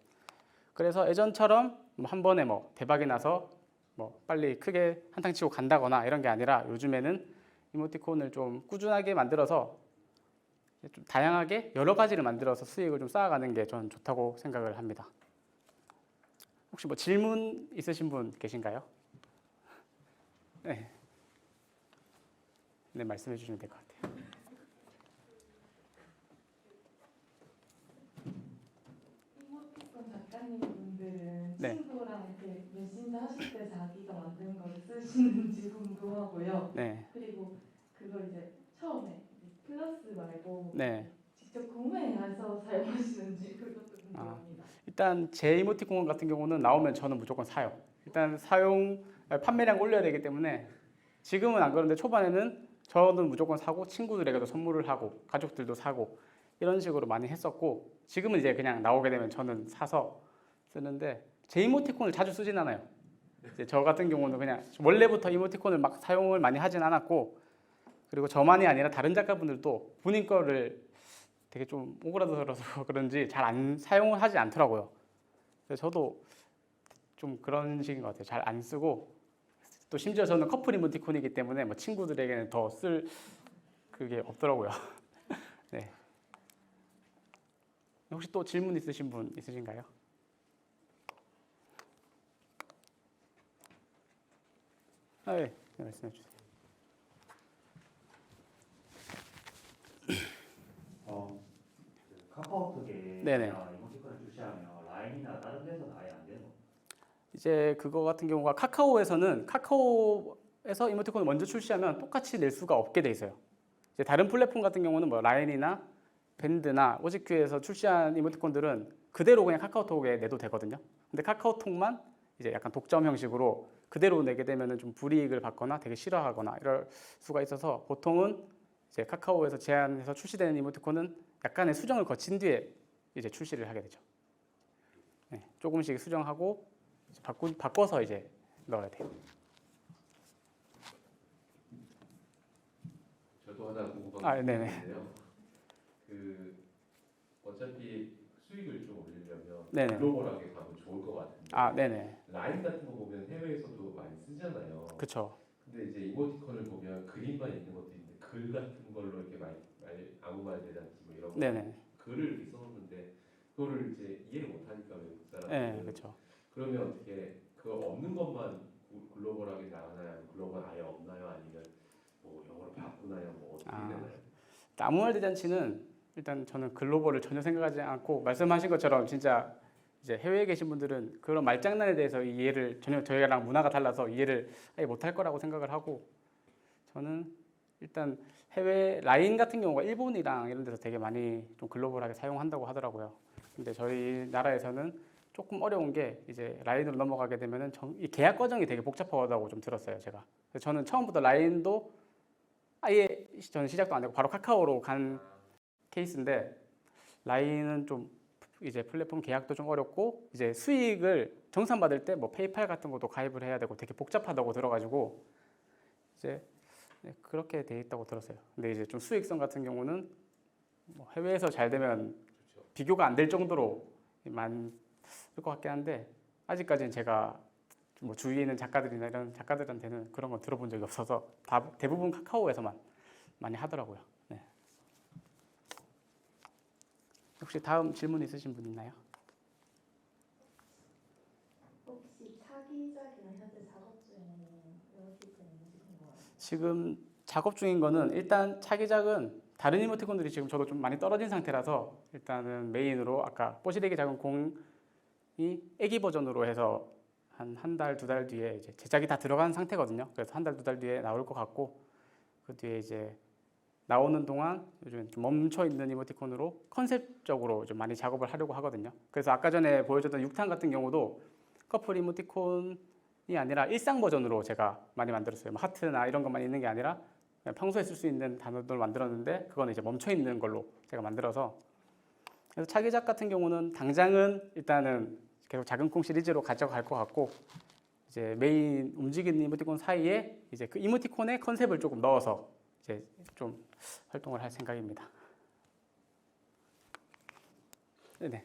그래서 예전처럼 뭐 한 번에 뭐 대박이 나서 뭐 빨리 크게 한탕 치고 간다거나 이런 게 아니라 요즘에는 이모티콘을 좀 꾸준하게 만들어서 좀 다양하게 여러 가지를 만들어서 수익을 좀 쌓아가는 게 저는 좋다고 생각을 합니다. 혹시 뭐 질문 있으신 분 계신가요? 네. 네, 말씀해 주시면 될 것 같아요. 이모티콘 작가님분들은 네. 친구랑 이렇게 메신저 하실 때 자기가 만든 걸 쓰시는지 궁금하고요. 네. 그리고 그걸 이제 처음에 플러스 말고 네. 직접 구매해서 사용하시는지 그것도 궁금합니다. 일단 제 이모티콘 같은 경우는 나오면 저는 무조건 사요. 일단 판매량 올려야 되기 때문에 지금은 안 그런데 초반에는 저는 무조건 사고 친구들에게도 선물을 하고 가족들도 사고 이런 식으로 많이 했었고 지금은 이제 그냥 나오게 되면 저는 사서 쓰는데 제 이모티콘을 자주 쓰진 않아요. 이제 저 같은 경우는 그냥 원래부터 이모티콘을 막 사용을 많이 하진 않았고 그리고 저만이 아니라 다른 작가분들도 본인 거를 되게 좀 오그라들어서 그런지 잘 안 사용을 하지 않더라고요. 그래서 저도 좀 그런 식인 것 같아요. 잘 안 쓰고 또 심지어 저는 커플 이모티콘이기 때문에 뭐 친구들에게는 더 쓸 그게 없더라고요. 네. 혹시 또 질문 있으신 분 있으신가요? 네, 네, 말씀해 주세요. 카카오톡에 네네. 이모티콘을 출시하면 라인이나 다른 데서는 아예 안 되는 거. 이제 그거 같은 경우가 카카오에서 이모티콘을 먼저 출시하면 똑같이 낼 수가 없게 돼 있어요. 이제 다른 플랫폼 같은 경우는 뭐 라인이나 밴드나 오지큐에서 출시한 이모티콘들은 그대로 그냥 카카오톡에 내도 되거든요. 근데 카카오톡만 이제 약간 독점 형식으로 그대로 내게 되면은 좀 불이익을 받거나 되게 싫어하거나 이럴 수가 있어서 보통은 이제 카카오에서 제안해서 출시되는 이모티콘은 약간의 수정을 거친 뒤에 이제 출시를 하게 되죠. 네, 조금씩 수정하고 이제 바꿔서 이제 넣어야 돼요. 저도 하나 궁금한 아, 게 네네. 있는데요. 그 어차피 수익을 좀 올리려면 네네. 글로벌하게 가면 좋을 것 같은데 아, 네네. 라인 같은 거 보면 해외에서도 많이 쓰잖아요. 그쵸. 근데 이제 이모티콘을 보면 그림만 있는 것도 있는데 글 같은 걸로 이렇게 아무 말 대잔치 뭐 이런 거 네네. 글을 이렇게 써놓는데 그거를 이제 이해를 못하니까 외국 네, 사람들은 그쵸. 그러면 어떻게 그거 없는 것만 글로벌하게 나가나요? 글로벌 아예 없나요? 아니면 뭐 영어로 바꾸나요? 뭐 어떻게 아. 되나요? 아무 말 대잔치는 일단 저는 글로벌을 전혀 생각하지 않고 말씀하신 것처럼 진짜 이제 해외에 계신 분들은 그런 말장난에 대해서 이해를 전혀 저희랑 문화가 달라서 이해를 아예 못할 거라고 생각을 하고 저는 일단 해외 라인 같은 경우가 일본이랑 이런 데서 되게 많이 좀 글로벌하게 사용한다고 하더라고요. 근데 저희 나라에서는 조금 어려운 게 이제 라인으로 넘어가게 되면은 이 계약 과정이 되게 복잡하다고 좀 들었어요, 제가. 그래서 저는 처음부터 라인도 아예 저는 시작도 안 하고 바로 카카오로 간 케이스인데 라인은 좀 이제 플랫폼 계약도 좀 어렵고 이제 수익을 정산받을 때 뭐 페이팔 같은 것도 가입을 해야 되고 되게 복잡하다고 들어가지고 이제 네, 그렇게 돼 있다고 들었어요. 근데 이제 좀 수익성 같은 경우는 뭐 해외에서 잘 되면 그렇죠. 비교가 안 될 정도로 많을 것 같긴 한데 아직까지는 제가 뭐 주위에 있는 작가들이나 이런 작가들한테는 그런 건 들어본 적이 없어서 대부분 카카오에서만 많이 하더라고요. 네. 혹시 다음 질문 있으신 분 있나요? 혹시 차기작이나 현재 작업 중인 이모티콘 있으신 거예요? 지금 작업 중인 거는 일단 차기작은 다른 이모티콘들이 지금 저도 좀 많이 떨어진 상태라서 일단은 메인으로 아까 뽀시되게 작은 공이 애기 버전으로 해서 한 달, 두 달 뒤에 이제 제작이 다 들어간 상태거든요. 그래서 한 달, 두 달 뒤에 나올 것 같고 그 뒤에 이제 나오는 동안 요즘 좀 멈춰 있는 이모티콘으로 컨셉적으로 좀 많이 작업을 하려고 하거든요. 그래서 아까 전에 보여줬던 6탄 같은 경우도 커플 이모티콘이 아니라 일상 버전으로 제가 많이 만들었어요. 뭐 하트나 이런 것만 있는 게 아니라 그냥 평소에 쓸 수 있는 단어들을 만들었는데 그거는 이제 멈춰 있는 걸로 제가 만들어서 그래서 차기작 같은 경우는 당장은 일단은 계속 작은 콩 시리즈로 가져갈 것 같고 이제 메인 움직이는 이모티콘 사이에 이제 그 이모티콘의 컨셉을 조금 넣어서 이제 좀 활동을 할 생각입니다. 네네.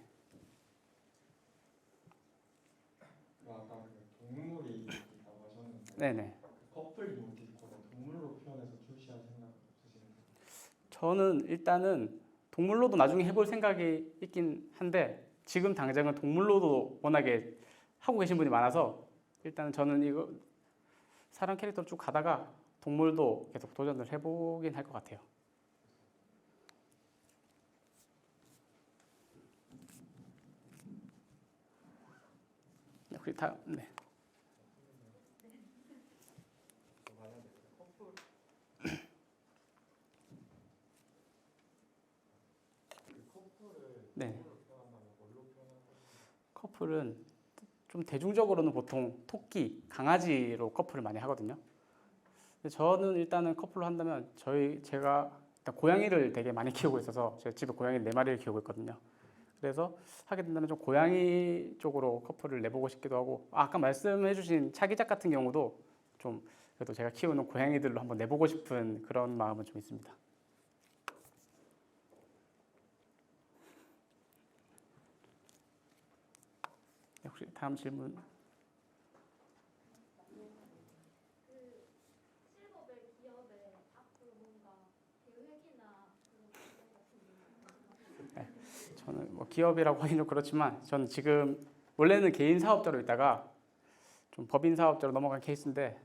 아까 그 동물이 있다고 하셨는데 네네. 그 커플 이모티콘을 동물로 표현해서 출시할 생각은 없으신가요? 저는 일단은 동물로도 나중에 해볼 생각이 있긴 한데 지금 당장은 동물로도 워낙에 하고 계신 분이 많아서 일단은 저는 이거 사람 캐릭터로 쭉 가다가 동물도 계속 도전을 해보긴 할 것 같아요. 네, 우리 다 네. 만약에 그 커플 그 커플을 네. 동물로 표현한다면 뭘로 표현할 거예요? 커플은 좀 대중적으로는 보통 토끼, 강아지로 커플을 많이 하거든요. 근데 저는 일단은 커플로 한다면 제가 일단 고양이를 되게 많이 키우고 있어서 제 집에 고양이 4마리를 키우고 있거든요. 그래서 하게 된다면 좀 고양이 쪽으로 커플을 내보고 싶기도 하고 아까 말씀해주신 차기작 같은 경우도 좀 그래도 제가 키우는 고양이들로 한번 내보고 싶은 그런 마음은 좀 있습니다. 혹시 다음 질문? 실버벨 기업의 앞으로 뭔가 계획이나 그런 계획 같은 게 있나요? 저는 뭐 기업이라고 하긴 좀 그렇지만 저는 지금 원래는 개인 사업자로 있다가 좀 법인 사업자로 넘어간 케이스인데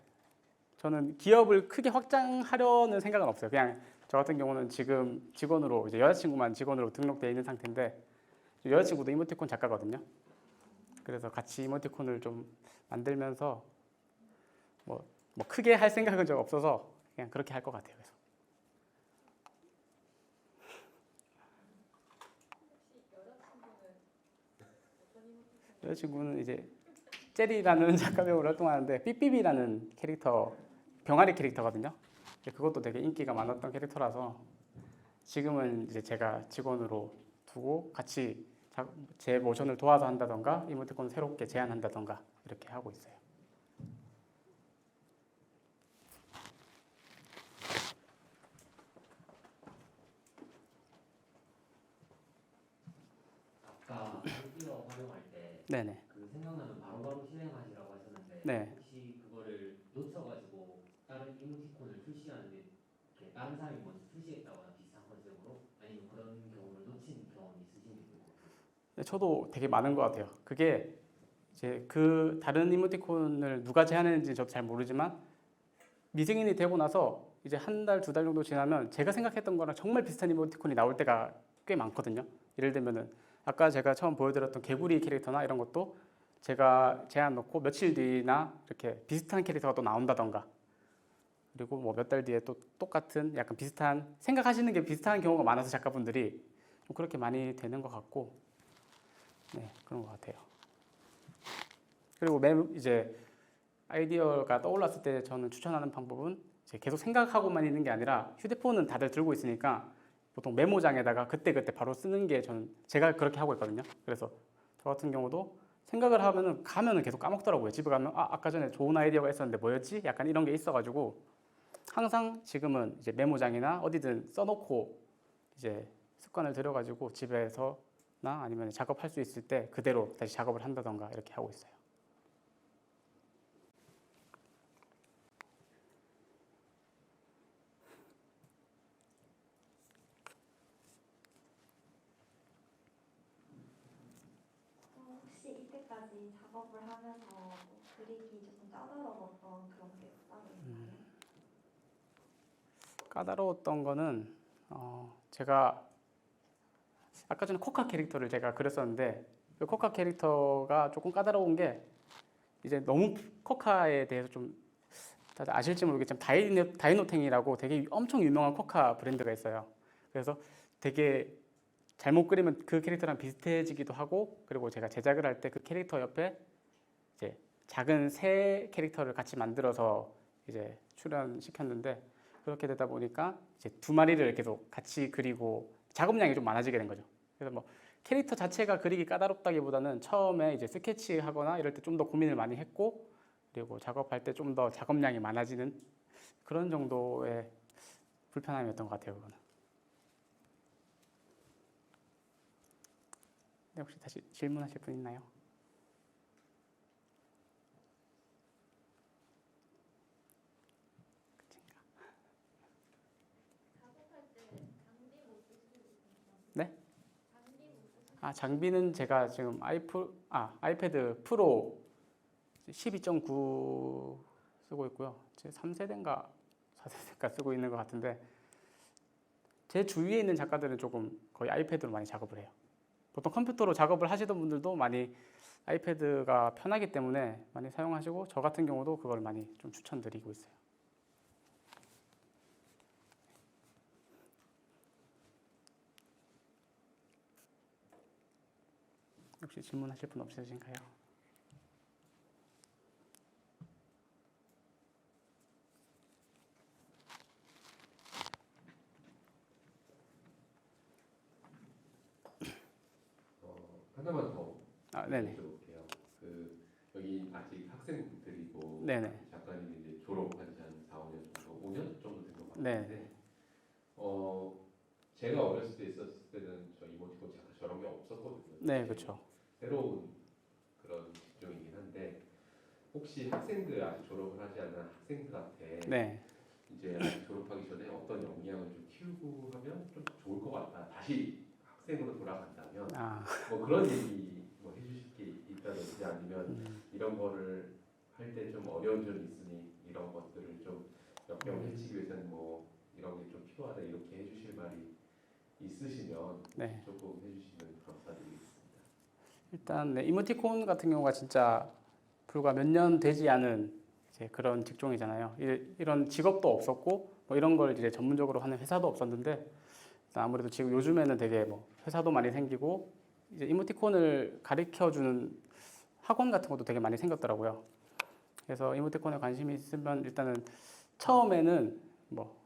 저는 기업을 크게 확장하려는 생각은 없어요. 그냥 저 같은 경우는 지금 직원으로 이제 여자친구만 직원으로 등록되어 있는 상태인데 여자친구도 이모티콘 작가거든요. 그래서 같이 이모티콘을 좀 만들면서 뭐 크게 할 생각은 좀 없어서 그냥 그렇게 할 것 같아요. 그래서. 여자친구는 이제 제리라는 작가명으로 활동하는데 삐삐비라는 캐릭터 병아리 캐릭터거든요. 그것도 되게 인기가 많았던 캐릭터라서 지금은 이제 제가 직원으로 두고 같이 제 모션을 도와서 한다던가 이모티콘을 새롭게 제안한다던가 이렇게 하고 있어요. 아까 아이디어 활용할 때 네네. 그 생각나면 바로바로 실행하시라고 하셨는데 네. 혹시 그거를 놓쳐가지고 다른 이모티콘을 출시하는데 이렇게 다른 사람이 먼저 출시했다거나 비슷한 컨셉으로 아니면 그런 경우를 놓친 경험이 있으신지 궁금해요. 저도 되게 많은 것 같아요. 그게 이제 그 다른 이모티콘을 누가 제안했는지 저도 잘 모르지만 미승인이 되고 나서 이제 한 달, 두 달 정도 지나면 제가 생각했던 거랑 정말 비슷한 이모티콘이 나올 때가 꽤 많거든요. 예를 들면은 아까 제가 처음 보여드렸던 개구리 캐릭터나 이런 것도 제가 제안 넣고 며칠 뒤나 이렇게 비슷한 캐릭터가 또 나온다던가 그리고 뭐 몇 달 뒤에 또 똑같은 약간 비슷한 생각하시는 게 비슷한 경우가 많아서 작가분들이 좀 그렇게 많이 되는 것 같고 네 그런 것 같아요. 그리고 이제 아이디어가 떠올랐을 때 저는 추천하는 방법은 이제 계속 생각하고만 있는 게 아니라 휴대폰은 다들 들고 있으니까 보통 메모장에다가 그때그때 바로 쓰는 게 제가 그렇게 하고 있거든요. 그래서 저 같은 경우도 생각을 가면은 계속 까먹더라고요. 집에 가면 아까 전에 좋은 아이디어가 있었는데 뭐였지? 약간 이런 게 있어가지고 항상 지금은 이제 메모장이나 어디든 써놓고 이제 습관을 들여가지고 집에서나 아니면 작업할 수 있을 때 그대로 다시 작업을 한다던가 이렇게 하고 있어요. 혹시 이때까지 작업을 하면서 뭐 그리기 조금 까다로웠던 그런 게 따로 있나요? 까다로웠던 거는 제가 아까 전에 코카 캐릭터를 제가 그렸었는데 그 코카 캐릭터가 조금 까다로운 게 이제 너무 코카에 대해서 좀 다들 아실지 모르겠지만 다이노탱이라고 되게 엄청 유명한 코카 브랜드가 있어요. 그래서 되게 잘못 그리면 그 캐릭터랑 비슷해지기도 하고 그리고 제가 제작을 할 때 그 캐릭터 옆에 이제 작은 새 캐릭터를 같이 만들어서 이제 출연시켰는데 그렇게 되다 보니까 이제 두 마리를 계속 같이 그리고 작업량이 좀 많아지게 된 거죠. 그래서 뭐 캐릭터 자체가 그리기 까다롭다기보다는 처음에 이제 스케치하거나 이럴 때 좀 더 고민을 많이 했고 그리고 작업할 때 좀 더 작업량이 많아지는 그런 정도의 불편함이었던 것 같아요. 그거는. 네, 혹시 다시 질문하실 분 있나요? 작업할 때 장비 못 쓰시는 분 네? 장비 못 쓰시는 장비는 제가 지금 아이패드 프로 12.9 쓰고 있고요. 제 3세대인가 4세대인가 쓰고 있는 것 같은데 제 주위에 있는 작가들은 조금 거의 아이패드로 많이 작업을 해요. 보통 컴퓨터로 작업을 하시던 분들도 많이 아이패드가 편하기 때문에 많이 사용하시고 저 같은 경우도 그걸 많이 좀 추천드리고 있어요. 혹시 질문하실 분 없으신가요? 하나만 더 네네. 여쭤볼게요. 여기 아직 학생들이고 네네. 작가님이 이제 졸업한 지 한 4, 5년 정도, 5년 정도 된 것 네. 같은데 제가 어렸을 때 있었을 때는 저 이모티콘 잠깐 저런 게 없었거든요. 네, 그렇죠. 새로운 그런 직종이긴 한데 혹시 학생들 아직 졸업을 하지 않은 학생들한테 네. 이제 아직 졸업하기 전에 어떤 역량을 좀 키우고 하면 좀 좋을 것 같다. 다시 학생으로 돌아간다면 뭐 그런 얘기 뭐 해주실 게 있다든지 아니면 이런 거를 할 때 좀 어려운 점이 있으니 이런 것들을 좀 역경을 해치기 위해서는 뭐 이런 게 좀 필요하다 이렇게 해주실 말이 있으시면 네. 조금 해주시면 감사드리겠습니다. 일단 네, 이모티콘 같은 경우가 진짜 불과 몇 년 되지 않은 이제 그런 직종이잖아요. 이런 직업도 없었고 뭐 이런 걸 이제 전문적으로 하는 회사도 없었는데 아무래도 지금 요즘에는 되게 뭐 회사도 많이 생기고 이제 이모티콘을 가르쳐주는 학원 같은 것도 되게 많이 생겼더라고요. 그래서 이모티콘에 관심이 있으면 일단은 처음에는 뭐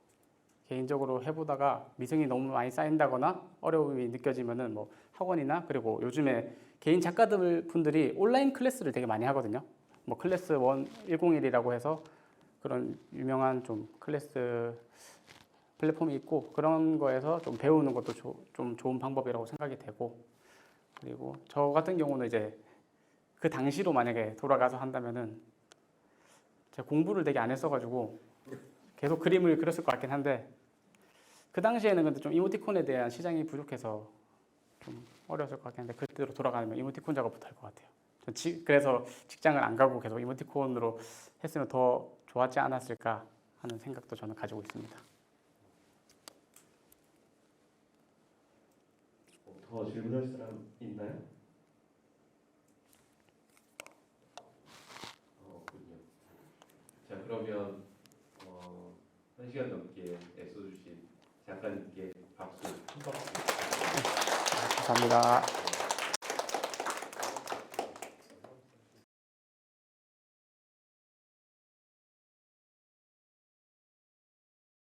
개인적으로 해보다가 미승이 너무 많이 쌓인다거나 어려움이 느껴지면은 뭐 학원이나 그리고 요즘에 개인 작가들 분들이 온라인 클래스를 되게 많이 하거든요. 뭐 클래스 101이라고 해서 그런 유명한 좀 클래스 플랫폼이 있고 그런 거에서 좀 배우는 것도 좀 좋은 방법이라고 생각이 되고 그리고 저 같은 경우는 이제 그 당시로 만약에 돌아가서 한다면은 제가 공부를 되게 안 했어가지고 계속 그림을 그렸을 것 같긴 한데 그 당시에는 근데 좀 이모티콘에 대한 시장이 부족해서 좀 어려웠을 것 같긴 한데 그때로 돌아가면 이모티콘 작업부터 할 것 같아요. 그래서 직장을 안 가고 계속 이모티콘으로 했으면 더 좋았지 않았을까 하는 생각도 저는 가지고 있습니다. 더 질문할 사람 있나요? 없군요. 자 그러면 1시간 넘게 애써주신 작가님께 박수 한 박수. 감사합니다.